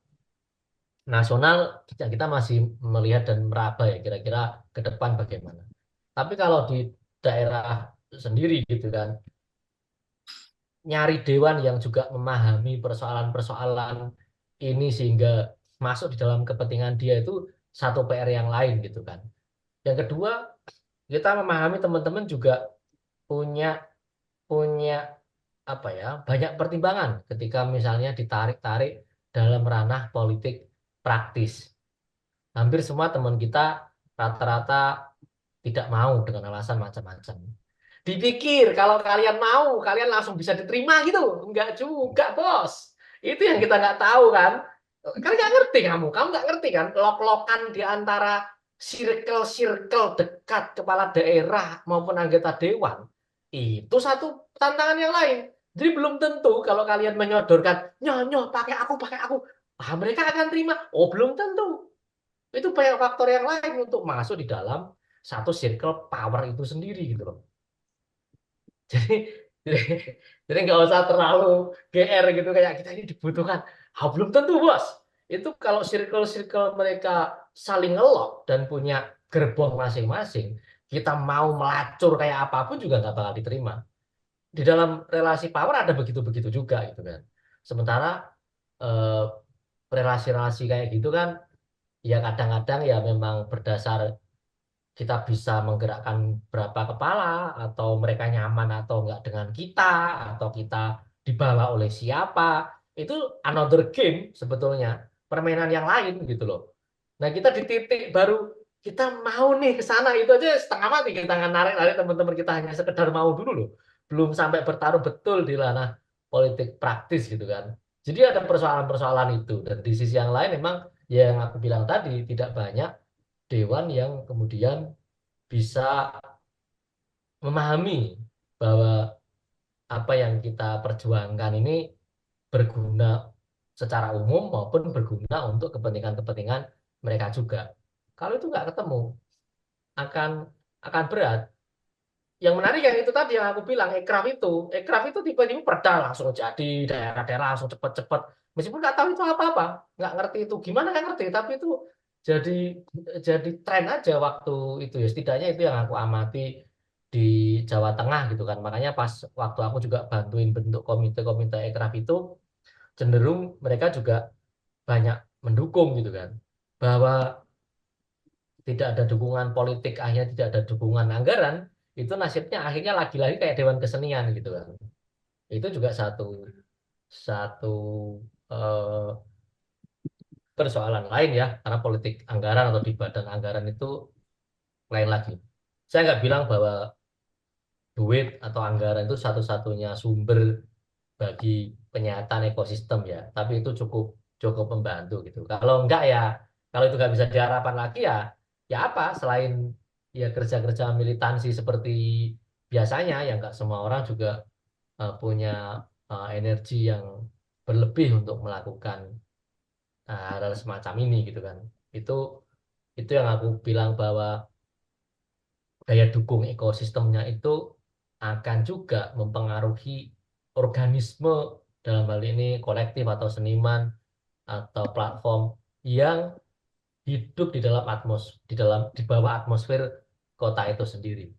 nasional kita masih melihat dan meraba ya kira-kira ke depan bagaimana. Tapi kalau di daerah sendiri gitu kan, nyari dewan yang juga memahami persoalan-persoalan ini sehingga masuk di dalam kepentingan dia itu satu PR yang lain gitu kan. Yang kedua, kita memahami teman-teman juga punya punya apa ya, banyak pertimbangan ketika misalnya ditarik-tarik dalam ranah politik praktis. Hampir semua teman kita rata-rata tidak mau dengan alasan macam-macam. Dipikir kalau kalian mau, kalian langsung bisa diterima gitu. Enggak juga, bos. Itu yang kita nggak tahu kan. Kan nggak ngerti kamu nggak ngerti kan. Lok-lokan di antara circle-circle dekat kepala daerah maupun anggota dewan. Itu satu tantangan yang lain. Jadi belum tentu kalau kalian menyodorkan, nyonya pakai aku. Ah, mereka akan terima. Oh, belum tentu. Itu banyak faktor yang lain untuk masuk di dalam satu circle power itu sendiri gitu loh. Jadi jadi, jadi nggak usah terlalu GR gitu kayak kita ini dibutuhkan. Ah, belum tentu bos. Itu kalau circle-circle mereka saling ngelok dan punya gerbong masing-masing, kita mau melacur kayak apapun juga nggak bakal diterima. Di dalam relasi power ada begitu-begitu juga gitu kan. Sementara eh, relasi-relasi kayak gitu kan ya kadang-kadang ya memang berdasar kita bisa menggerakkan berapa kepala atau mereka nyaman atau enggak dengan kita atau kita dibawa oleh siapa, itu another game sebetulnya, permainan yang lain gitu loh. Nah, kita di titik baru kita mau nih ke sana itu aja setengah mati, kita narik-narik teman-teman kita hanya sekedar mau dulu loh, belum sampai bertaruh betul di ranah politik praktis gitu kan. Jadi ada persoalan-persoalan itu, dan di sisi yang lain memang yang aku bilang tadi tidak banyak dewan yang kemudian bisa memahami bahwa apa yang kita perjuangkan ini berguna secara umum maupun berguna untuk kepentingan-kepentingan mereka juga. Kalau itu nggak ketemu, akan akan berat. Yang menarik yang itu tadi yang aku bilang, ekraf itu tiba-tiba perda langsung jadi, daerah-daerah langsung cepet-cepet. Meskipun nggak tahu itu apa-apa, nggak ngerti itu gimana, nggak ngerti, tapi itu jadi jadi tren aja waktu itu ya. Setidaknya itu yang aku amati di Jawa Tengah gitu kan. Makanya pas waktu aku juga bantuin bentuk komite-komite ekraf itu, cenderung mereka juga banyak mendukung gitu kan. Bahwa tidak ada dukungan politik, akhirnya tidak ada dukungan anggaran, itu nasibnya akhirnya lagi-lagi kayak Dewan Kesenian gitu kan. Itu juga satu satu eh, persoalan lain ya, karena politik anggaran atau di badan anggaran itu lain lagi. Saya nggak bilang bahwa duit atau anggaran itu satu-satunya sumber bagi penyihatan ekosistem ya, tapi itu cukup cukup membantu gitu. Kalau enggak ya, kalau itu nggak bisa diharapkan lagi ya, ya apa selain ya kerja-kerja militansi seperti biasanya, ya nggak semua orang juga punya energi yang berlebih untuk melakukan hal semacam ini gitu kan. Itu itu yang aku bilang bahwa daya dukung ekosistemnya itu akan juga mempengaruhi organisme dalam hal ini kolektif atau seniman atau platform yang hidup di dalam di bawah atmosfer kota itu sendiri.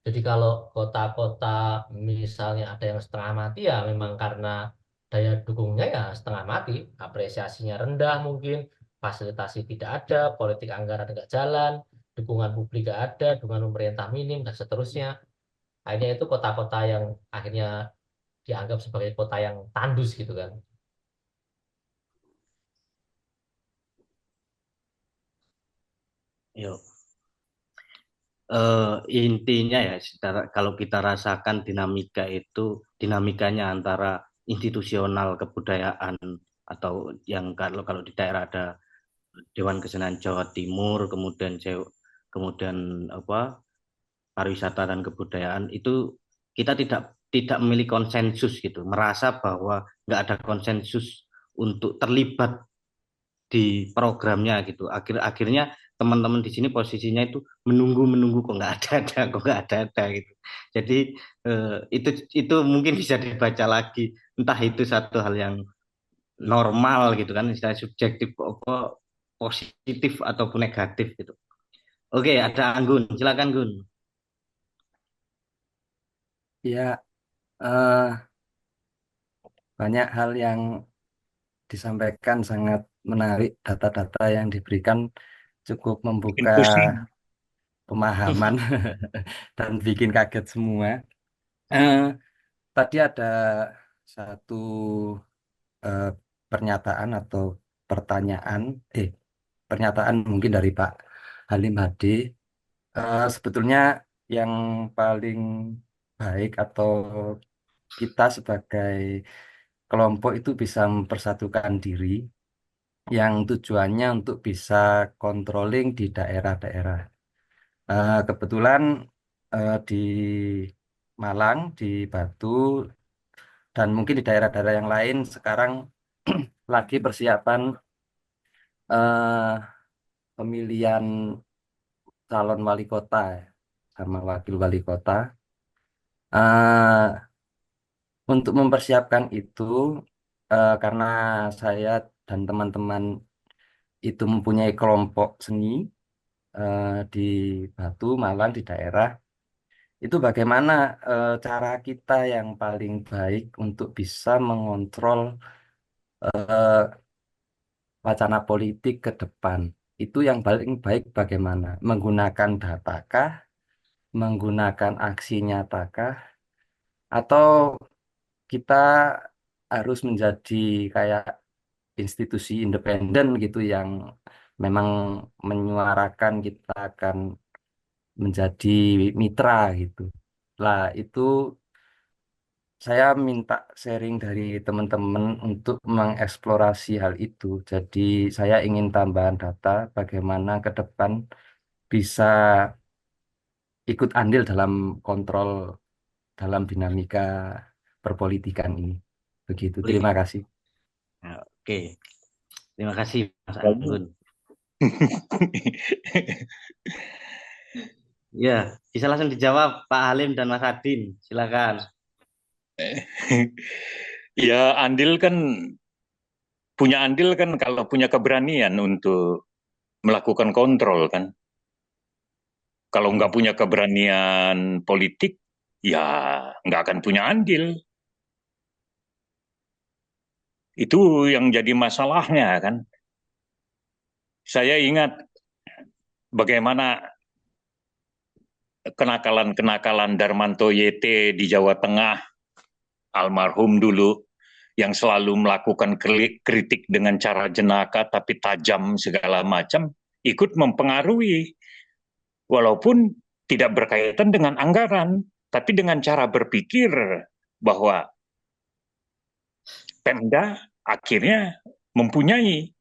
Jadi kalau kota-kota misalnya ada yang setengah mati ya memang karena daya dukungnya ya setengah mati, apresiasinya rendah mungkin, fasilitasi tidak ada, politik anggaran tidak jalan, dukungan publik tidak ada, dukungan pemerintah minim dan seterusnya. Akhirnya itu kota-kota yang akhirnya dianggap sebagai kota yang tandus gitu kan. Yuk. Intinya ya, kalau kita rasakan dinamikanya antara institusional kebudayaan atau yang kalau di daerah ada Dewan Kesenian Jawa Timur, kemudian apa pariwisata dan kebudayaan itu kita tidak memiliki konsensus gitu, merasa bahwa nggak ada konsensus untuk terlibat di programnya gitu. Akhirnya teman-teman di sini posisinya itu menunggu kok nggak ada gitu. Jadi itu mungkin bisa dibaca lagi, entah itu satu hal yang normal gitu kan, istilah subjektif apa positif ataupun negatif gitu. Oke, ada Anggun, silakan Gun. Ya, eh, banyak hal yang disampaikan sangat menarik. Data-data yang diberikan cukup Bikin membuka pusing. pemahaman dan bikin kaget semua. Eh, Tadi ada satu eh, pernyataan atau pertanyaan, pernyataan mungkin dari Pak Halim Hadi. Sebetulnya yang paling baik atau kita sebagai kelompok itu bisa mempersatukan diri yang tujuannya untuk bisa controlling di daerah-daerah. Kebetulan di Malang, di Batu, dan mungkin di daerah-daerah yang lain sekarang lagi persiapan eh, pemilihan calon wali kota ya, sama wakil wali kota. Eh, untuk mempersiapkan itu, karena saya dan teman-teman itu mempunyai kelompok seni di Batu, Malang, di daerah, itu bagaimana cara kita yang paling baik untuk bisa mengontrol eh, wacana politik ke depan. Itu yang paling baik bagaimana? Menggunakan datakah, menggunakan aksi nyatakah, atau kita harus menjadi kayak institusi independen gitu yang memang menyuarakan kita akan menjadi mitra gitu. Lah itu saya minta sharing dari teman-teman untuk mengeksplorasi hal itu. Jadi saya ingin tambahan data bagaimana ke depan bisa ikut andil dalam kontrol dalam dinamika perpolitikan ini. Begitu. Wih, Terima kasih. oke. Terima kasih Mas Anggun. Ya, bisa langsung dijawab Pak Halim dan Mas Adin. Silakan. Ya, andil kan kalau punya keberanian untuk melakukan kontrol kan. Kalau nggak punya keberanian politik, ya nggak akan punya andil. Itu yang jadi masalahnya kan. Saya ingat bagaimana kenakalan-kenakalan Darmanto YT di Jawa Tengah, almarhum dulu, yang selalu melakukan kritik dengan cara jenaka tapi tajam segala macam, ikut mempengaruhi. Walaupun tidak berkaitan dengan anggaran, tapi dengan cara berpikir bahwa Pemda akhirnya mempunyai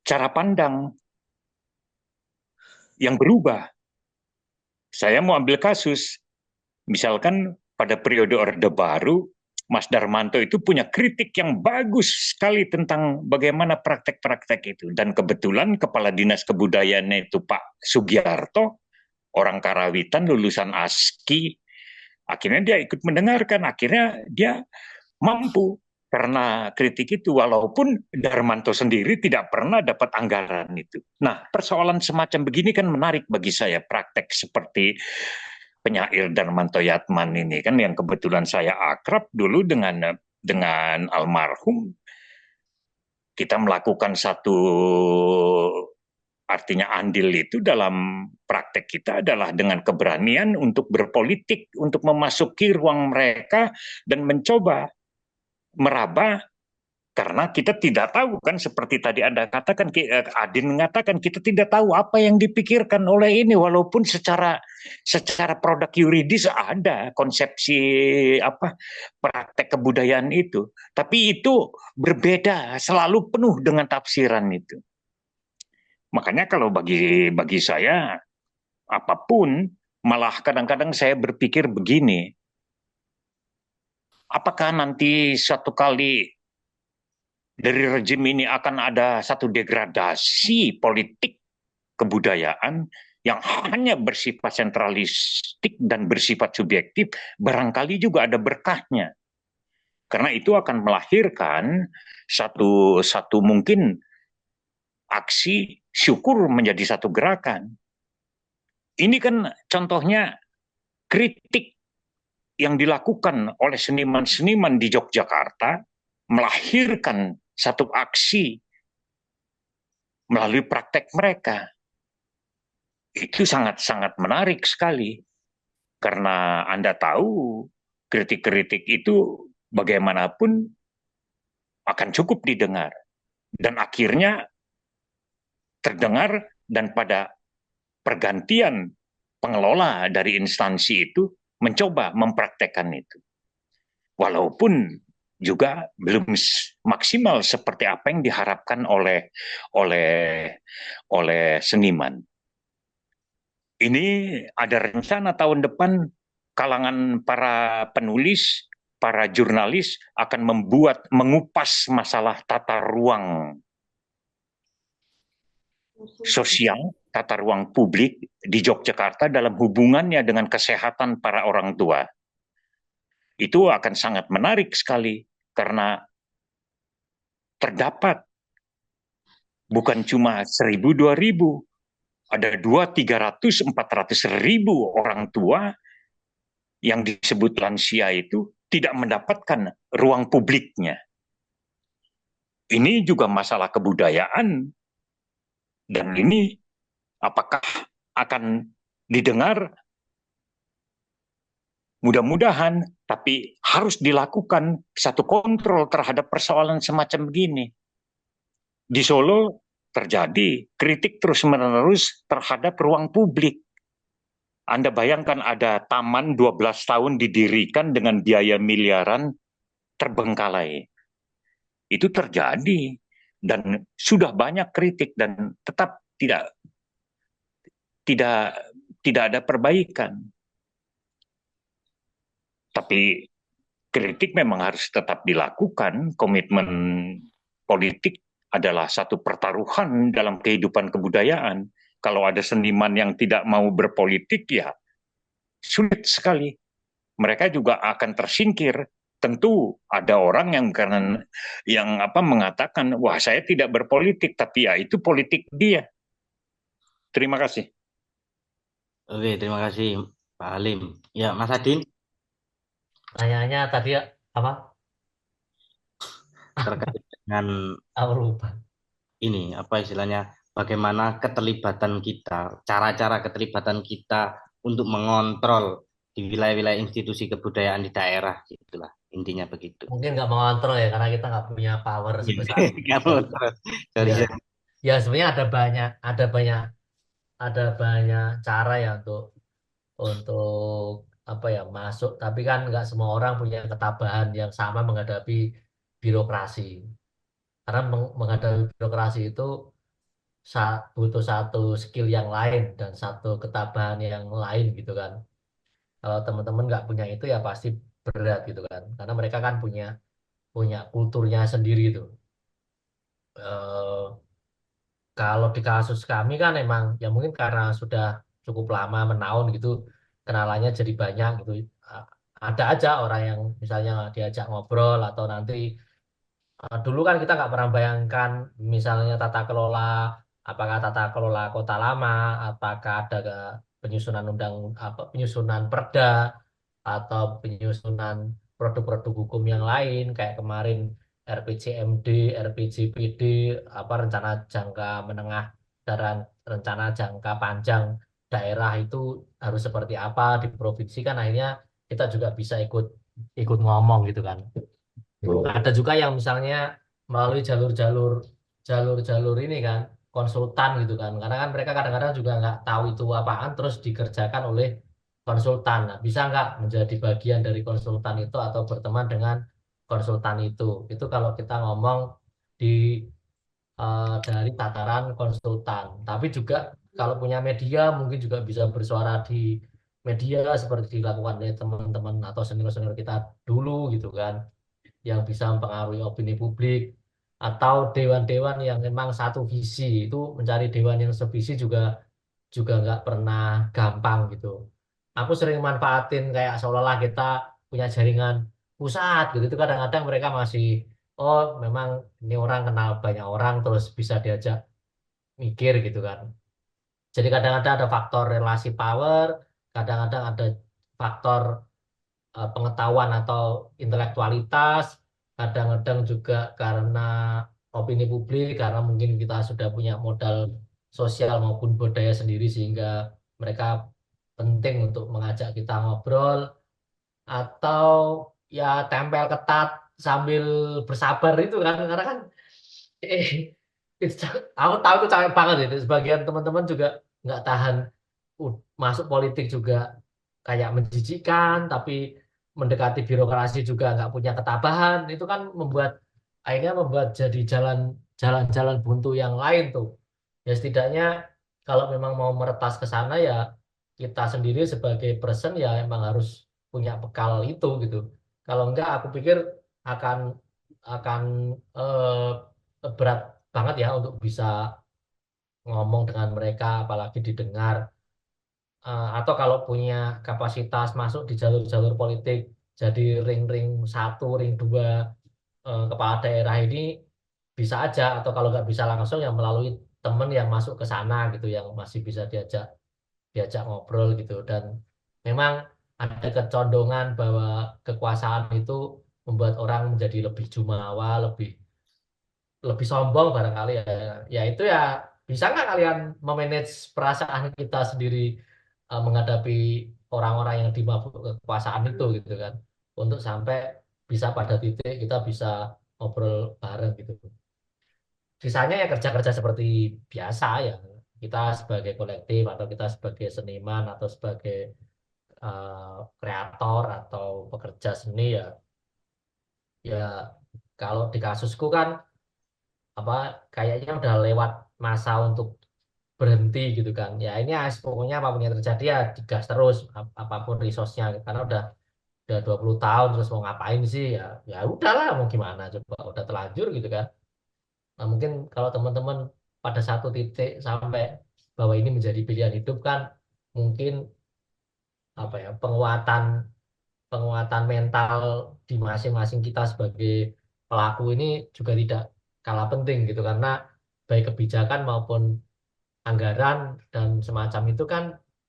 cara pandang yang berubah. Saya mau ambil kasus, misalkan pada periode Orde Baru, Mas Darmanto itu punya kritik yang bagus sekali tentang bagaimana praktek-praktek itu. Dan kebetulan Kepala Dinas Kebudayaan itu Pak Sugiarto, orang Karawitan, lulusan ASKI, akhirnya dia ikut mendengarkan, akhirnya dia mampu karena kritik itu, walaupun Darmanto sendiri tidak pernah dapat anggaran itu. Nah, persoalan semacam begini kan menarik bagi saya, praktek seperti penyair Darmanto Yatman ini kan, yang kebetulan saya akrab dulu dengan almarhum. Kita melakukan satu, artinya andil itu dalam praktek kita adalah dengan keberanian untuk berpolitik, untuk memasuki ruang mereka dan mencoba meraba, karena kita tidak tahu kan, seperti tadi Anda katakan, Adin mengatakan kita tidak tahu apa yang dipikirkan oleh ini, walaupun secara produk yuridis ada konsepsi apa praktek kebudayaan itu, tapi itu berbeda, selalu penuh dengan tafsiran itu. Makanya kalau bagi saya apapun, malah kadang-kadang saya berpikir begini, apakah nanti satu kali dari rejim ini akan ada satu degradasi politik kebudayaan yang hanya bersifat sentralistik dan bersifat subjektif, barangkali juga ada berkahnya. Karena itu akan melahirkan satu mungkin aksi syukur menjadi satu gerakan. Ini kan contohnya kritik yang dilakukan oleh seniman-seniman di Yogyakarta melahirkan satu aksi melalui praktek mereka. Itu sangat-sangat menarik sekali. Karena Anda tahu, kritik-kritik itu bagaimanapun akan cukup didengar. Dan akhirnya terdengar, dan pada pergantian pengelola dari instansi itu mencoba mempraktekkan itu. Walaupun juga belum maksimal seperti apa yang diharapkan oleh seniman. Ini ada rencana tahun depan kalangan para penulis, para jurnalis akan mengupas masalah tata ruang sosial, tata ruang publik di Yogyakarta dalam hubungannya dengan kesehatan para orang tua. Itu akan sangat menarik sekali, karena terdapat bukan cuma 1.000, 2.000, ada 200, 300, 400 ribu orang tua yang disebut lansia itu tidak mendapatkan ruang publiknya. Ini juga masalah kebudayaan, dan ini apakah akan didengar? Mudah-mudahan, tapi harus dilakukan satu kontrol terhadap persoalan semacam begini. Di Solo terjadi kritik terus-menerus terhadap ruang publik. Anda bayangkan ada taman 12 tahun didirikan dengan biaya miliaran terbengkalai. Itu terjadi, dan sudah banyak kritik, dan tetap tidak ada perbaikan. Tapi kritik memang harus tetap dilakukan. Komitmen politik adalah satu pertaruhan dalam kehidupan kebudayaan. Kalau ada seniman yang tidak mau berpolitik, ya sulit sekali. Mereka juga akan tersingkir. Tentu ada orang yang mengatakan, wah saya tidak berpolitik, tapi ya itu politik dia. Terima kasih. Oke, terima kasih Pak Halim. Ya, Mas Adin. Tanyanya tadi apa? Terkait dengan Lupa. ini, apa istilahnya, bagaimana keterlibatan kita, cara-cara keterlibatan kita untuk mengontrol di wilayah-wilayah institusi kebudayaan di daerah, gitulah. intinya begitu. Mungkin nggak mengontrol ya karena kita nggak punya power Iya. sebesar Nggak mau terus. Sorry, ya sorry. ya sebenarnya ada banyak cara ya untuk apa ya masuk, tapi kan nggak semua orang punya ketabahan yang sama menghadapi birokrasi, karena menghadapi birokrasi itu butuh satu skill yang lain dan satu ketabahan yang lain gitu kan. Kalau teman-teman nggak punya itu ya pasti berat gitu kan, karena mereka kan punya punya kulturnya sendiri tuh. Eh, Kalau di kasus kami kan emang ya mungkin karena sudah cukup lama menaun gitu, kenalannya jadi banyak gitu. A- Ada aja orang yang misalnya diajak ngobrol atau nanti dulu kan kita nggak pernah bayangkan misalnya tata kelola, apakah tata kelola kota lama, apakah ada penyusunan penyusunan perda atau penyusunan produk-produk hukum yang lain kayak kemarin RPJMD, RPJPD, apa rencana jangka menengah dan rencana jangka panjang daerah itu harus seperti apa di provinsi, kan akhirnya kita juga bisa ikut ikut ngomong gitu kan. Ada juga yang misalnya melalui jalur-jalur ini kan, konsultan gitu kan. Karena kan mereka kadang-kadang juga nggak tahu itu apaan, terus dikerjakan oleh konsultan. Nah, bisa nggak menjadi bagian dari konsultan itu atau berteman dengan konsultan itu? Itu kalau kita ngomong di dari tataran konsultan. Tapi juga kalau punya media mungkin juga bisa bersuara di media seperti dilakukan oleh teman-teman atau senior-senior kita dulu gitu kan, yang bisa mempengaruhi opini publik, atau dewan-dewan yang memang satu visi. Itu mencari dewan yang sevisi juga juga nggak pernah gampang gitu. Aku sering manfaatin kayak seolah-olah kita punya jaringan pusat gitu. Itu kadang-kadang mereka masih, oh memang ini orang kenal banyak orang terus bisa diajak mikir gitu kan. Jadi kadang-kadang ada faktor relasi power, kadang-kadang ada faktor pengetahuan atau intelektualitas, kadang-kadang juga karena opini publik, karena mungkin kita sudah punya modal sosial maupun budaya sendiri sehingga mereka penting untuk mengajak kita ngobrol, atau ya tempel ketat sambil bersabar itu kan, karena kan eh, aku tahu itu capek banget itu. Sebagian teman-teman juga nggak tahan, masuk politik juga kayak menjijikan, tapi mendekati birokrasi juga nggak punya ketabahan. Itu kan akhirnya membuat jadi jalan-jalan buntu yang lain tuh. Ya setidaknya kalau memang mau meretas ke sana ya kita sendiri sebagai person ya emang harus punya bekal itu gitu. Kalau enggak aku pikir akan akan berat banget ya untuk bisa ngomong dengan mereka apalagi didengar. Atau kalau punya kapasitas masuk di jalur-jalur politik jadi ring-ring satu, ring dua, kepala daerah ini bisa aja, atau kalau nggak bisa langsung ya melalui temen yang masuk ke sana gitu yang masih bisa diajak diajak ngobrol gitu. Dan memang ada kecondongan bahwa kekuasaan itu membuat orang menjadi lebih jumawa, lebih lebih sombong barangkali ya. Ya itu ya, bisa nggak kalian memanage perasaan kita sendiri menghadapi orang-orang yang dimabuk kekuasaan itu gitu kan, untuk sampai bisa pada titik kita bisa ngobrol bareng gitu. Sisanya ya kerja-kerja seperti biasa ya, kita sebagai kolektif atau kita sebagai seniman atau sebagai kreator atau pekerja seni ya. Ya kalau di kasusku kan apa, kayaknya udah lewat masa untuk berhenti gitu kan. Ya ini pokoknya apapun yang terjadi ya digas terus, apapun resource-nya, karena udah 20 tahun terus mau ngapain sih ya. Ya udahlah mau gimana coba, udah terlanjur gitu kan. Nah, mungkin kalau teman-teman pada satu titik sampai bahwa ini menjadi pilihan hidup kan, mungkin apa ya, penguatan penguatan mental di masing-masing kita sebagai pelaku ini juga tidak kalah penting gitu, karena baik kebijakan maupun anggaran dan semacam itu kan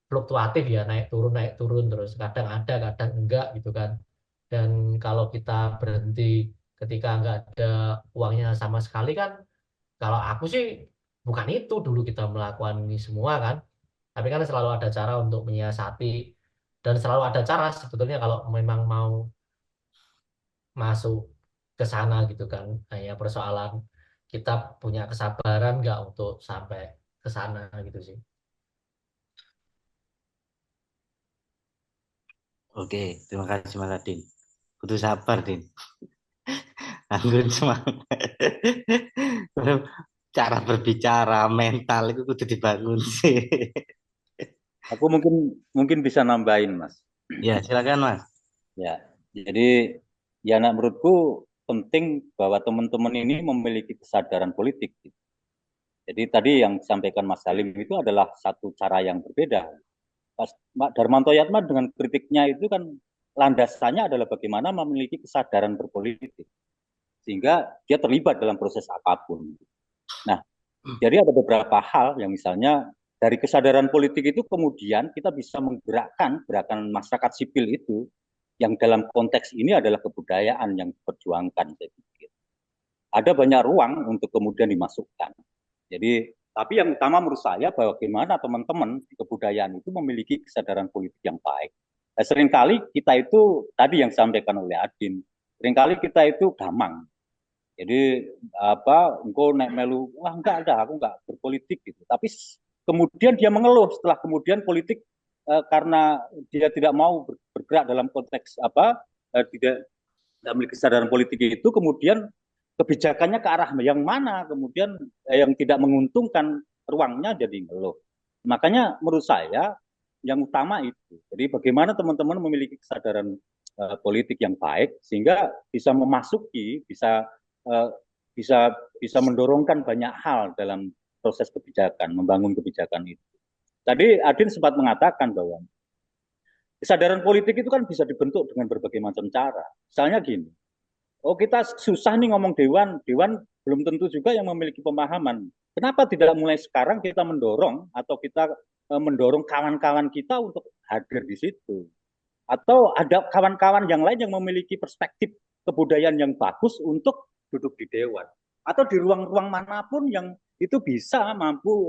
fluktuatif ya, naik turun terus, kadang ada kadang enggak gitu kan. Dan kalau kita berhenti ketika enggak ada uangnya sama sekali kan, kalau aku sih bukan itu dulu kita melakukan ini semua kan, tapi kan selalu ada cara untuk menyiasati, dan selalu ada cara sebetulnya kalau memang mau masuk ke sana gitu kan. Hanya persoalan kita punya kesabaran nggak untuk sampai ke sana gitu sih. Oke, terima kasih Mas Adin. Kudu sabar, Din. Anggun semangat. Cara berbicara mental itu kudu dibangun sih. Aku mungkin mungkin bisa nambahin, Mas. Ya, silakan Mas. Ya, jadi ya menurutku penting bahwa teman-teman ini memiliki kesadaran politik. Jadi tadi yang disampaikan Mas Salim itu adalah satu cara yang berbeda. Pak Darmanto Yatma dengan kritiknya itu kan landasannya adalah bagaimana memiliki kesadaran berpolitik sehingga dia terlibat dalam proses apapun. Nah, jadi ada beberapa hal yang misalnya dari kesadaran politik itu kemudian kita bisa menggerakkan gerakan masyarakat sipil itu yang dalam konteks ini adalah kebudayaan yang diperjuangkan, saya pikir. Ada banyak ruang untuk kemudian dimasukkan. Jadi, tapi yang utama menurut saya bahwa bagaimana teman-teman di kebudayaan itu memiliki kesadaran politik yang baik. Nah, seringkali kita itu tadi yang disampaikan oleh Adin, seringkali kita itu gamang. Jadi engkau naik melu, wah enggak ada, aku enggak berpolitik gitu. Tapi kemudian dia mengeluh setelah kemudian politik karena dia tidak mau bergerak dalam konteks tidak memiliki kesadaran politik itu, kemudian kebijakannya ke arah yang mana, kemudian yang tidak menguntungkan ruangnya jadi ngeluh. Makanya menurut saya yang utama itu. Jadi bagaimana teman-teman memiliki kesadaran politik yang baik sehingga bisa memasuki, uh, bisa mendorongkan banyak hal dalam proses kebijakan, membangun kebijakan itu. Tadi Adin sempat mengatakan bahwa kesadaran politik itu kan bisa dibentuk dengan berbagai macam cara. Misalnya gini, oh kita susah nih ngomong dewan, dewan belum tentu juga yang memiliki pemahaman. Kenapa tidak mulai sekarang kita mendorong atau kita mendorong kawan-kawan kita untuk hadir di situ? Atau ada kawan-kawan yang lain yang memiliki perspektif kebudayaan yang bagus untuk duduk di dewan atau di ruang-ruang manapun yang itu bisa mampu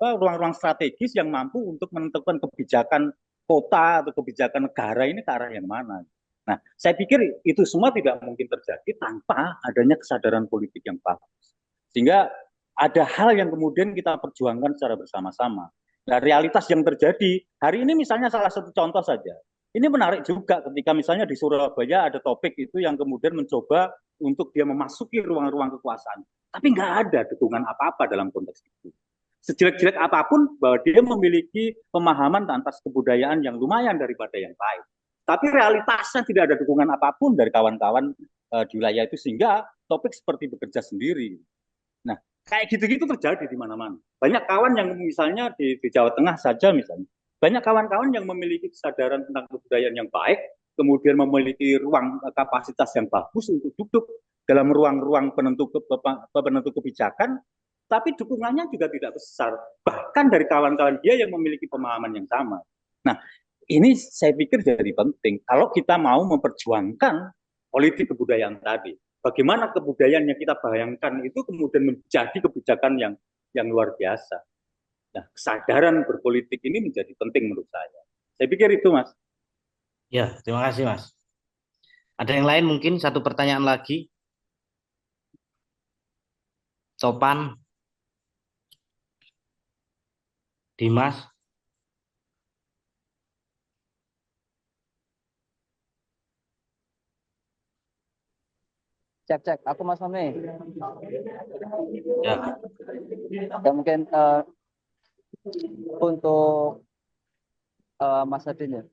ruang-ruang strategis yang mampu untuk menentukan kebijakan kota atau kebijakan negara ini ke arah yang mana. Nah, saya pikir itu semua tidak mungkin terjadi tanpa adanya kesadaran politik yang bagus. Sehingga ada hal yang kemudian kita perjuangkan secara bersama-sama. Nah, realitas yang terjadi hari ini misalnya salah satu contoh saja. Ini menarik juga ketika misalnya di Surabaya ada topik itu yang kemudian mencoba untuk dia memasuki ruang-ruang kekuasaan. Tapi nggak ada dukungan apa-apa dalam konteks itu. Sejelek-jelek apapun bahwa dia memiliki pemahaman atas kebudayaan yang lumayan daripada yang baik. Tapi realitasnya tidak ada dukungan apapun dari kawan-kawan di wilayah itu sehingga topik seperti bekerja sendiri. Nah, kayak gitu-gitu terjadi di mana-mana. Banyak kawan yang misalnya di Jawa Tengah saja misalnya, banyak kawan-kawan yang memiliki kesadaran tentang kebudayaan yang baik, kemudian memiliki ruang kapasitas yang bagus untuk duduk dalam ruang-ruang penentu kebijakan, tapi dukungannya juga tidak besar. Bahkan dari kawan-kawan dia yang memiliki pemahaman yang sama. Nah, ini saya pikir jadi penting kalau kita mau memperjuangkan politik kebudayaan tadi. Bagaimana kebudayaan yang kita bayangkan itu kemudian menjadi kebijakan yang luar biasa. Nah, kesadaran berpolitik ini menjadi penting menurut saya. Saya pikir itu, Mas. Ya, terima kasih Mas. Ada yang lain mungkin satu pertanyaan lagi? Topan, Dimas. Cek, aku Mas Fahmi. Ya, Ya mungkin untuk Mas Adin ya.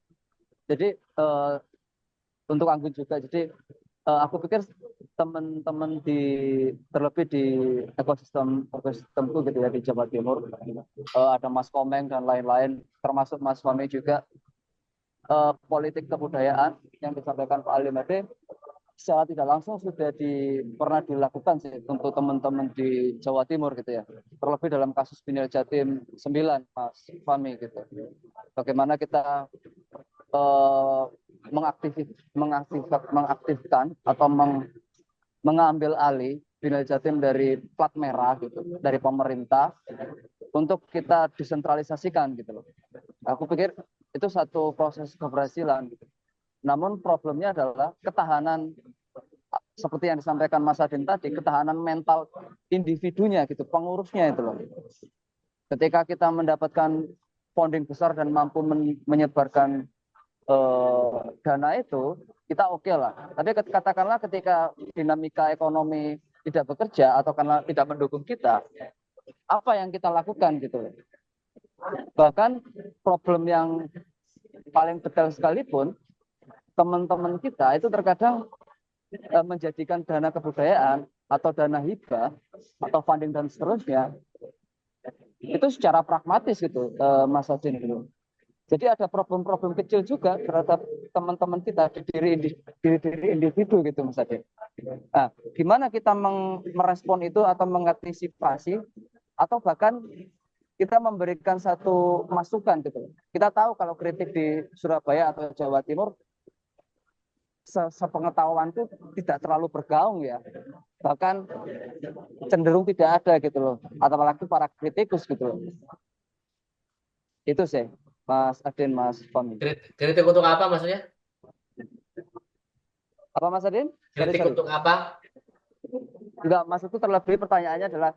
Jadi untuk Anggun juga. Jadi aku pikir teman-teman terlebih di ekosistemku gitu ya di Jawa Timur, ada Mas Komeng dan lain-lain, termasuk Mas Fahmi juga, politik kebudayaan yang disampaikan Pak Ali Mede secara tidak langsung sudah pernah dilakukan sih untuk teman-teman di Jawa Timur gitu ya. Terlebih dalam kasus Binil Jatim 9, Mas Fahmi gitu. Bagaimana kita mengaktifkan atau mengambil alih Binil Jatim dari plat merah gitu, dari pemerintah untuk kita desentralisasikan gitu loh. Aku pikir itu satu proses keberhasilan gitu. Namun problemnya adalah ketahanan seperti yang disampaikan Mas Adin tadi, ketahanan mental individunya gitu, pengurusnya itu loh. Ketika kita mendapatkan funding besar dan mampu menyebarkan dana itu, kita oke lah. Tapi katakanlah ketika dinamika ekonomi tidak bekerja atau karena tidak mendukung kita, apa yang kita lakukan gitu loh. Bahkan problem yang paling detail sekalipun, teman-teman kita itu terkadang menjadikan dana kebudayaan atau dana hibah atau funding dan seterusnya itu secara pragmatis gitu, Mas Adin gitu. Jadi ada problem-problem kecil juga terhadap teman-teman kita di diri individu gitu, Mas Adin. Nah, gimana kita merespon itu atau mengantisipasi atau bahkan kita memberikan satu masukan gitu. Kita tahu kalau kritik di Surabaya atau Jawa Timur sepengetahuan itu tidak terlalu bergaung ya, bahkan cenderung tidak ada gitu loh, apalagi para kritikus gitu loh. Itu sih Mas Adin, Mas Fahmi. Kritik untuk apa maksudnya? Apa Mas Adin? Kritik untuk apa? Enggak, maksudku terlebih pertanyaannya adalah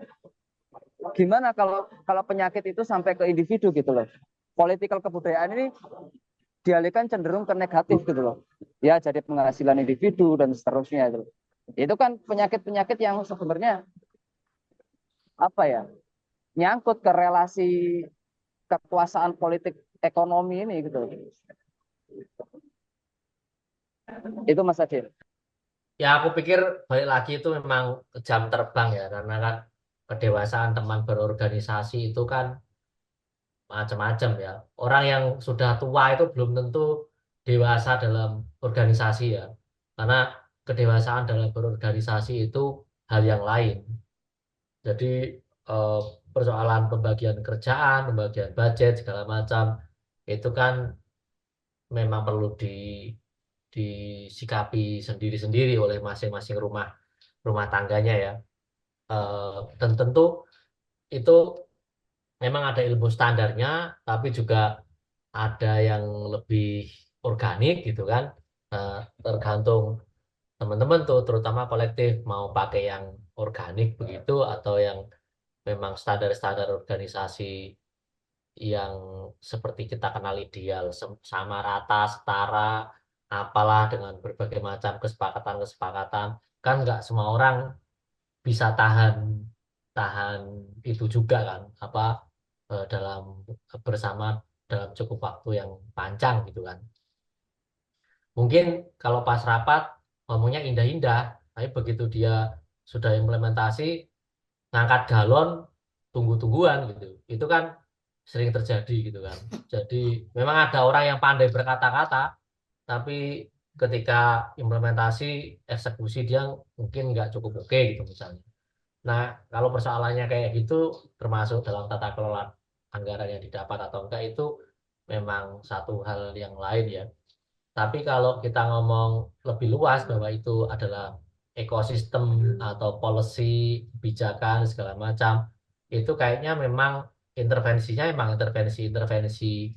gimana kalau penyakit itu sampai ke individu gitu loh. Political kebudayaan ini dialihkan cenderung ke negatif gitu loh. Ya, jadi penghasilan individu dan seterusnya itu. Itu kan penyakit-penyakit yang sebenarnya apa ya? Nyangkut ke relasi kekuasaan politik ekonomi ini gitu. Itu Mas Adil. Ya aku pikir balik lagi itu memang jam terbang ya, karena kan kedewasaan teman berorganisasi itu kan macam-macam ya. Orang yang sudah tua itu belum tentu dewasa dalam organisasi ya. Karena kedewasaan dalam berorganisasi itu hal yang lain. Jadi eh, persoalan pembagian kerjaan, pembagian budget segala macam itu kan memang perlu disikapi sendiri-sendiri oleh masing-masing rumah tangganya ya. Dan tentu itu memang ada ilmu standarnya, tapi juga ada yang lebih organik gitu kan. Tergantung teman-teman tuh, terutama kolektif mau pakai yang organik begitu atau yang memang standar-standar organisasi yang seperti kita kenal ideal, sama rata, setara, apalah dengan berbagai macam kesepakatan-kesepakatan. Kan nggak semua orang bisa tahan tahan itu juga kan, apa dalam bersama dalam cukup waktu yang panjang gitu kan. Mungkin kalau pas rapat ngomongnya indah-indah, tapi begitu dia sudah implementasi ngangkat galon tunggu-tungguan gitu. Itu kan sering terjadi gitu kan. Jadi memang ada orang yang pandai berkata-kata, tapi ketika implementasi eksekusi dia mungkin nggak cukup oke gitu misalnya. Nah, kalau persoalannya kayak gitu, termasuk dalam tata kelola anggaran yang didapat atau enggak itu memang satu hal yang lain ya. Tapi kalau kita ngomong lebih luas bahwa itu adalah ekosistem atau policy, kebijakan segala macam, itu kayaknya memang intervensinya memang intervensi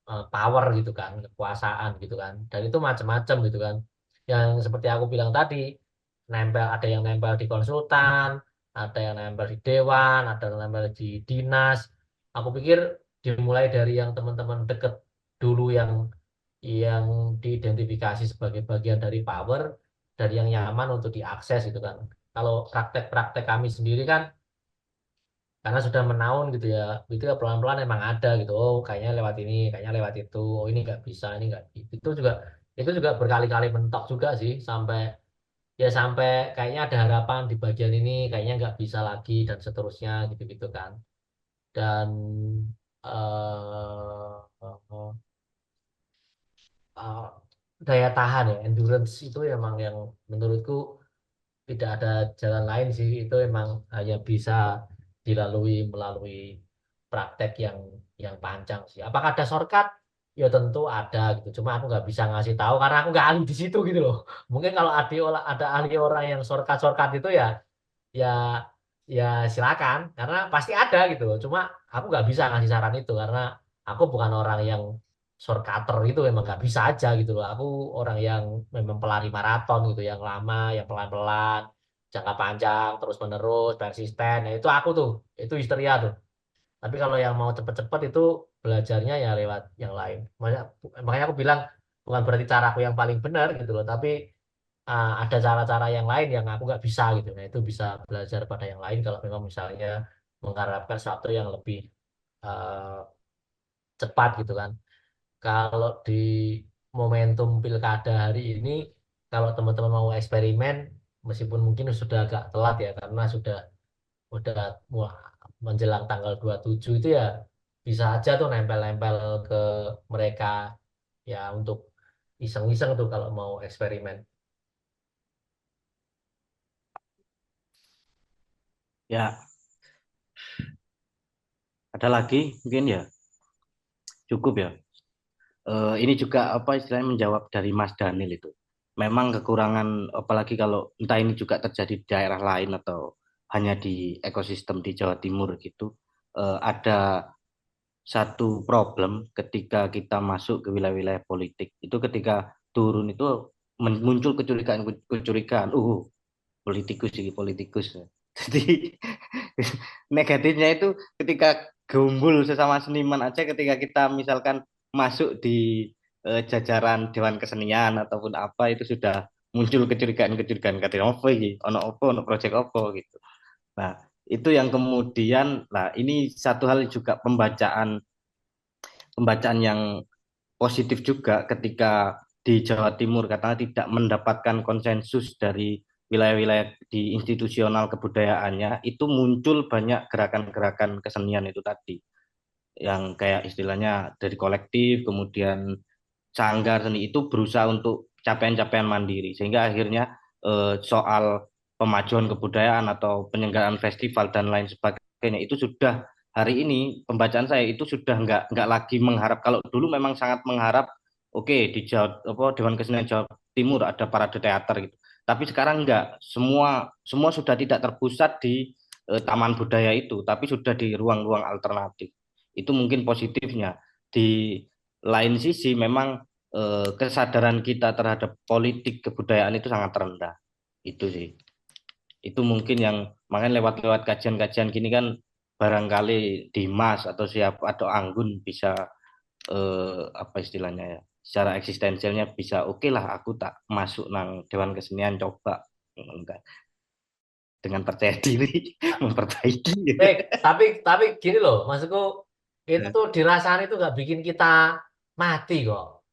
power gitu kan, kekuasaan gitu kan. Dan itu macam-macam gitu kan. Yang seperti aku bilang tadi, ada yang nempel di konsultan, ada yang nempel di dewan, ada yang nempel di dinas. Aku pikir dimulai dari yang teman-teman deket dulu yang diidentifikasi sebagai bagian dari power, dari yang nyaman untuk diakses gitu kan. Kalau praktek-praktek kami sendiri kan karena sudah menaun gitu ya, itu ya pelan-pelan emang ada gitu. Oh, kayaknya lewat ini, kayaknya lewat itu. Oh, ini nggak bisa, ini nggak. Itu juga berkali-kali mentok juga sih, sampai kayaknya ada harapan di bagian ini, kayaknya nggak bisa lagi dan seterusnya gitu-gitu kan. Dan eh eh, daya tahan ya, endurance itu emang yang menurutku tidak ada jalan lain sih. Itu emang hanya bisa dilalui melalui praktek yang panjang sih. Apakah ada shortcut? Ya tentu ada gitu. Cuma aku nggak bisa ngasih tahu karena aku nggak ahli di situ gitu loh. Mungkin kalau ada ahli orang yang shortcut itu ya ya ya silakan karena pasti ada gitu loh. Cuma aku nggak bisa ngasih saran itu karena aku bukan orang yang shortcutter itu memang nggak bisa aja gitu loh. Aku orang yang memang pelari maraton gitu, yang lama, yang pelan-pelan, jangka panjang, terus menerus, persisten. Nah, itu aku tuh, itu histeria tuh. Tapi kalau yang mau cepet-cepet itu belajarnya ya lewat yang lain. Makanya aku bilang bukan berarti caraku yang paling benar gitu loh, tapi ada cara-cara yang lain yang aku nggak bisa gitu. Nah, itu bisa belajar pada yang lain kalau memang misalnya mengharapkan sesuatu yang lebih uh, cepat gitu kan. Kalau di momentum pilkada hari ini, kalau teman-teman mau eksperimen, meskipun mungkin sudah agak telat ya, karena udah wah, menjelang tanggal 27 itu ya bisa aja tuh nempel-nempel ke mereka ya untuk iseng-iseng tuh kalau mau eksperimen. Ya, ada lagi mungkin ya, cukup ya. Ini juga apa istilahnya menjawab dari Mas Daniel itu. Memang kekurangan, apalagi kalau entah ini juga terjadi di daerah lain atau hanya di ekosistem di Jawa Timur gitu, ada satu problem ketika kita masuk ke wilayah-wilayah politik. Itu ketika turun itu muncul kecurigaan, politikus ini politikus. Jadi negatifnya itu ketika gembul sesama seniman aja ketika kita misalkan masuk di jajaran Dewan Kesenian ataupun apa itu sudah muncul kecurigaan-kecurigaan katanya ono project opo gitu. Nah, itu yang kemudian nah ini satu hal juga pembacaan pembacaan yang positif juga ketika di Jawa Timur karena tidak mendapatkan konsensus dari wilayah-wilayah di institusional kebudayaannya itu muncul banyak gerakan-gerakan kesenian itu tadi yang kayak istilahnya dari kolektif kemudian sanggar seni itu berusaha untuk capaian-capaian mandiri sehingga akhirnya soal pemajuan kebudayaan atau penyelenggaraan festival dan lain sebagainya itu sudah hari ini pembacaan saya itu sudah nggak lagi mengharap kalau dulu memang sangat mengharap oke di Jawa apa Dewan Kesenian Jawa Timur ada parade teater gitu tapi sekarang nggak semua sudah tidak terpusat di taman budaya itu tapi sudah di ruang-ruang alternatif itu mungkin positifnya di lain sisi memang kesadaran kita terhadap politik kebudayaan itu sangat rendah. Itu sih. Itu mungkin yang makanya lewat-lewat kajian-kajian gini kan barangkali Dimas atau siapa atau Anggun bisa apa istilahnya ya. Secara eksistensialnya bisa oke lah aku tak masuk nang Dewan Kesenian coba enggak dengan percaya diri memperbaiki. Tapi gini loh, maksudku itu tuh dirasain itu nggak bikin kita mati kok.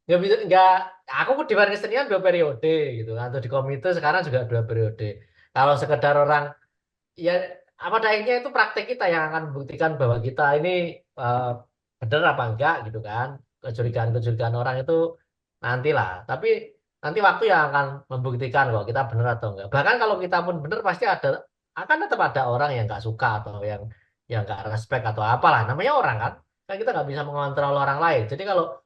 Nggak bisa nggak aku di Dewan Kesenian 2 periode gitu kan atau di komite sekarang juga 2 periode kalau sekedar orang ya apa daiknya itu praktek kita yang akan membuktikan bahwa kita ini eh, benar apa enggak gitu kan kecurigaan-kecurigaan orang itu nantilah tapi nanti waktu yang akan membuktikan kok kita benar atau enggak bahkan kalau kita pun benar pasti akan tetap ada orang yang nggak suka atau yang nggak respect atau apalah namanya orang kan kita nggak bisa mengontrol orang lain jadi kalau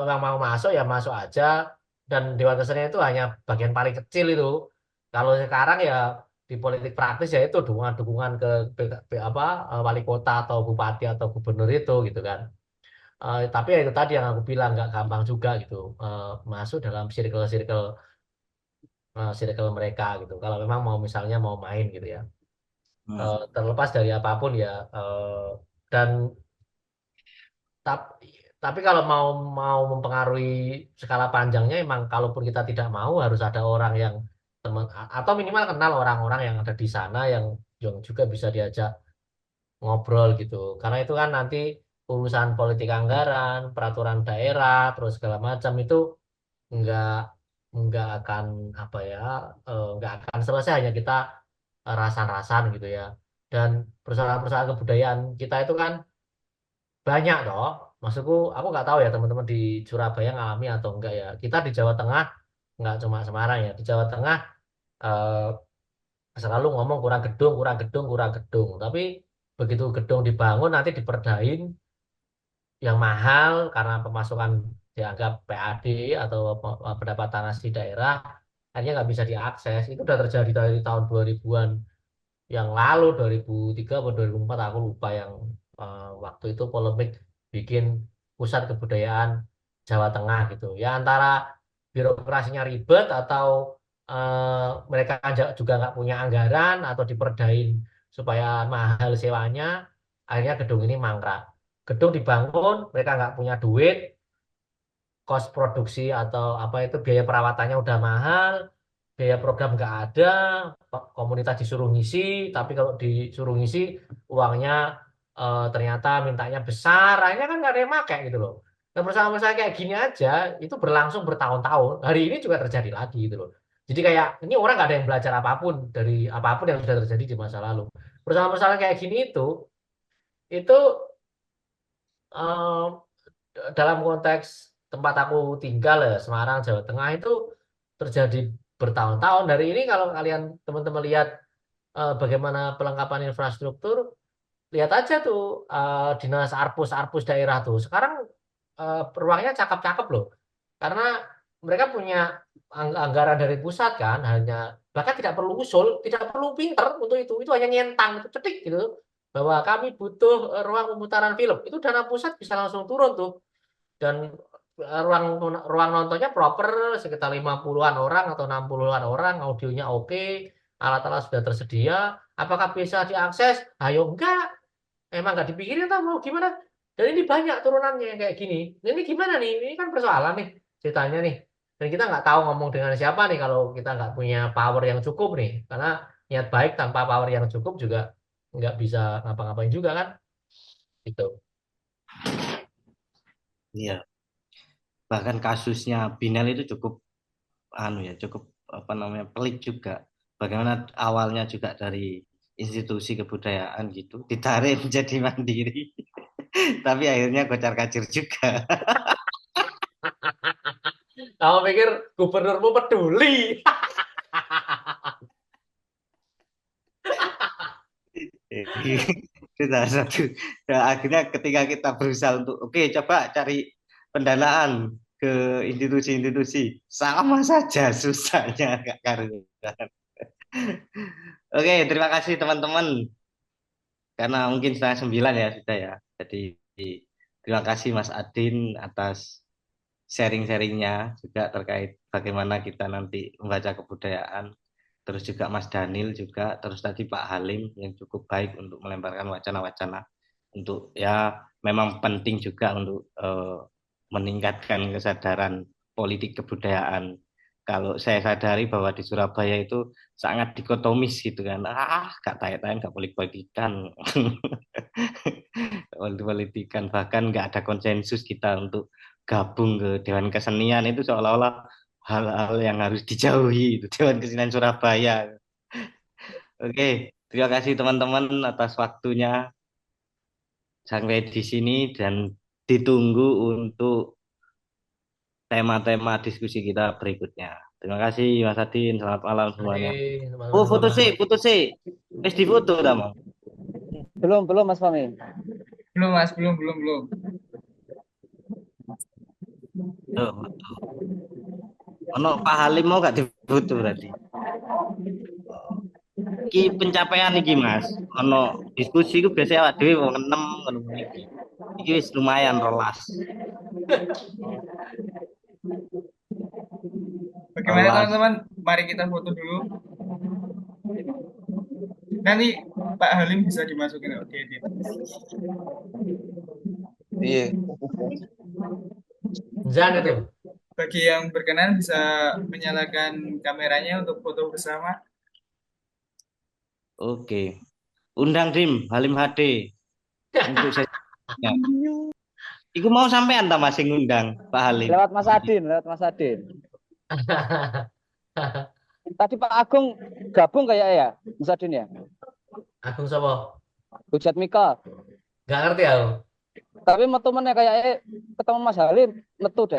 memang mau masuk ya masuk aja dan Dewan Kesenian itu hanya bagian paling kecil itu. Kalau sekarang ya di politik praktis ya itu dukungan-dukungan apa wali kota atau bupati atau gubernur itu gitu kan. Tapi ya itu tadi yang aku bilang nggak gampang juga gitu masuk dalam circle mereka gitu. Kalau memang mau misalnya mau main gitu ya. Terlepas dari apapun ya dan Tapi, tapi kalau mau mempengaruhi skala panjangnya, emang kalaupun kita tidak mau harus ada orang yang teman atau minimal kenal orang-orang yang ada di sana yang juga bisa diajak ngobrol gitu. Karena itu kan nanti urusan politik anggaran, peraturan daerah, terus segala macam itu nggak nggak akan apa ya nggak akan selesai hanya kita rasan-rasan gitu ya. Dan perusahaan-perusahaan kebudayaan kita itu kan banyak toh. Maksudku, aku nggak tahu ya teman-teman di Surabaya ngalami atau enggak ya. Kita di Jawa Tengah, nggak cuma Semarang ya. Di Jawa Tengah selalu ngomong kurang gedung, kurang gedung, kurang gedung. Tapi begitu gedung dibangun nanti diperdain yang mahal karena pemasukan dianggap PAD atau pendapatan asli daerah, akhirnya nggak bisa diakses. Itu udah terjadi dari tahun 2000-an yang lalu, 2003 atau 2004, aku lupa yang waktu itu polemik bikin pusat kebudayaan Jawa Tengah gitu. Ya antara birokrasinya ribet atau mereka juga nggak punya anggaran atau diperdain supaya mahal sewanya, akhirnya gedung ini mangkrak. Gedung dibangun, mereka nggak punya duit, kos produksi atau apa itu biaya perawatannya udah mahal, biaya program nggak ada, komunitas disuruh ngisi, tapi kalau disuruh ngisi uangnya ternyata mintanya besar, akhirnya kan nggak ada yang pakai gitu loh. Dan masalah-masalah kayak gini aja itu berlangsung bertahun-tahun. Hari ini juga terjadi lagi gitu loh. Jadi kayak ini orang nggak ada yang belajar apapun dari apapun yang sudah terjadi di masa lalu. Masalah-masalah kayak gini itu eh, dalam konteks tempat aku tinggal ya Semarang Jawa Tengah itu terjadi bertahun-tahun. Dari ini kalau kalian teman-teman lihat bagaimana pelengkapan infrastruktur, lihat aja tuh dinas Arpus daerah tuh. Sekarang ruangnya cakep-cakep loh. Karena mereka punya anggaran dari pusat kan, hanya bahkan tidak perlu usul, tidak perlu pinter untuk itu hanya nyentang, itu cetik gitu. Bahwa kami butuh ruang pemutaran film, itu dana pusat bisa langsung turun tuh dan ruang ruang nontonnya proper sekitar 50-an orang atau 60-an orang, audionya oke, alat-alat sudah tersedia. Apakah bisa diakses? Ayo enggak, emang nggak dipikirin tau mau gimana. Dan ini banyak turunannya yang kayak gini. Nah, ini gimana nih? Ini kan persoalan nih ceritanya nih. Dan kita nggak tahu ngomong dengan siapa nih kalau kita nggak punya power yang cukup nih. Karena niat baik tanpa power yang cukup juga nggak bisa ngapa-ngapain juga kan. Gitu. Iya, bahkan kasusnya Binel itu cukup anu ya, cukup apa namanya pelik juga. Bagaimana awalnya juga dari institusi kebudayaan gitu ditarik menjadi mandiri, tapi akhirnya kocar-kacir juga. Kamu pikir gubernurmu peduli? Itu salah satu. Nah, akhirnya ketika kita berusaha untuk oke coba cari pendanaan ke institusi-institusi, sama saja susahnya Kak Karunia. Oke, terima kasih teman-teman. Karena mungkin setengah 9 ya sudah ya. Jadi terima kasih Mas Adin atas sharing-sharingnya juga terkait bagaimana kita nanti membaca kebudayaan. Terus juga Mas Daniel juga, terus tadi Pak Halim yang cukup baik untuk melemparkan wacana-wacana untuk ya memang penting juga untuk meningkatkan kesadaran politik kebudayaan. Kalau saya sadari bahwa di Surabaya itu sangat dikotomis gitu kan, gak tanya-tanya gak politik-politikan, politik-politikan bahkan nggak ada konsensus kita untuk gabung ke Dewan Kesenian itu seolah-olah hal-hal yang harus dijauhi itu Dewan Kesenian Surabaya. Oke, terima kasih teman-teman atas waktunya sampai di sini dan ditunggu untuk tema-tema diskusi kita berikutnya. Terima kasih Mas Adin, selamat malam semuanya. Oke, Oh, teman-teman foto semua. sih, foto sih. Wis di foto dah, Mang. Belum Mas Fahmi. Belum Mas, belum. Tuh, foto. Ono Pak Halim mau gak di foto berarti? Iki pencapaian iki Mas. Ono diskusi ku biasanya awak dhewe wong 6 ngono iki. Iki wis lumayan rolas. Bagaimana Rolas. teman-teman? Mari kita foto dulu. Nanti Pak Halim bisa dimasukin ke edit. Iya. Zan itu. Bagi yang berkenan bisa menyalakan kameranya untuk foto bersama. Oke. Undang Dim Halim HD untuk saya. Iku mau sampean ta Mas sing ngundang Pak Halim. Lewat Mas Adin. Tadi Pak Agung gabung kayak ya, Mas Adin ya? Agung Sopo. Hujat Mika. Gak ngerti aku. Tapi temennya kayak ketemu Mas Halim, metu deh.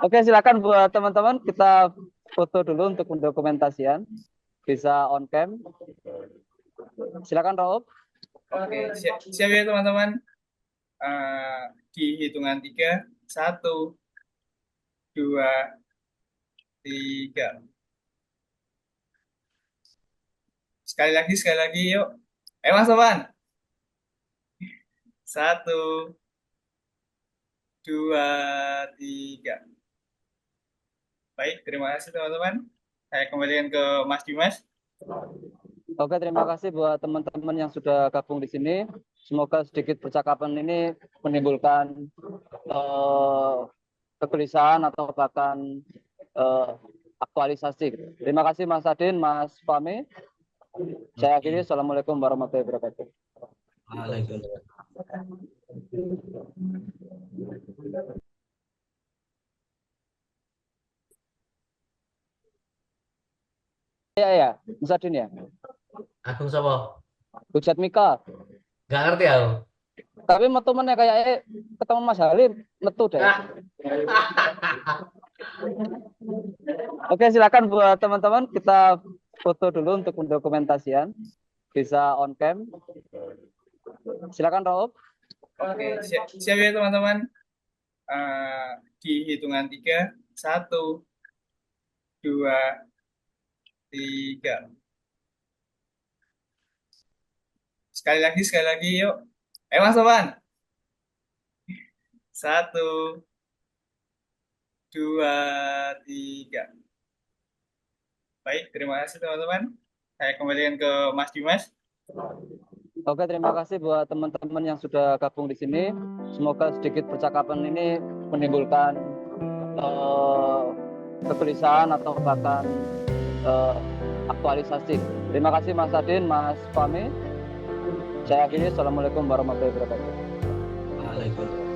Oke, silakan buat teman-teman kita foto dulu untuk pendokumentasian. Bisa on cam. Silakan Raoub. Oke, siap ya teman-teman. Di hitungan 3, 1, 2, 3. Sekali lagi, yuk. Mas Topan. 1, 2, 3. Baik, terima kasih teman-teman. Saya kembalikan ke Mas Dimas. Oke, terima kasih buat teman-teman yang sudah gabung di sini. Semoga sedikit percakapan ini menimbulkan kegelisahan atau bahkan aktualisasi. Terima kasih Mas Adin, Mas Fahmi. Saya akhiri. Assalamualaikum warahmatullahi wabarakatuh. Waalaikumsalam. Ya, Mas Adin ya. Agung sapa? Hujat Mika. Nggak ngerti aku. Tapi metu meneh kayak ketemu Mas Halim, metu deh. Oke, silakan buat teman-teman kita foto dulu untuk mendokumentasian. Bisa on cam. Silakan Rauf. Oke, siap ya teman-teman. Di hitungan 3, 1, 2, 3. Sekali lagi, yuk. Mas Topan. 1, 2, 3. Baik, terima kasih teman-teman. Saya kembalikan ke Mas Dimas. Oke, terima kasih buat teman-teman yang sudah gabung di sini. Semoga sedikit percakapan ini menimbulkan kegelisahan atau bahkan aktualisasi. Terima kasih Mas Adin, Mas Fahmi. Saya akhiri. Assalamualaikum warahmatullahi wabarakatuh. Waalaikumsalam.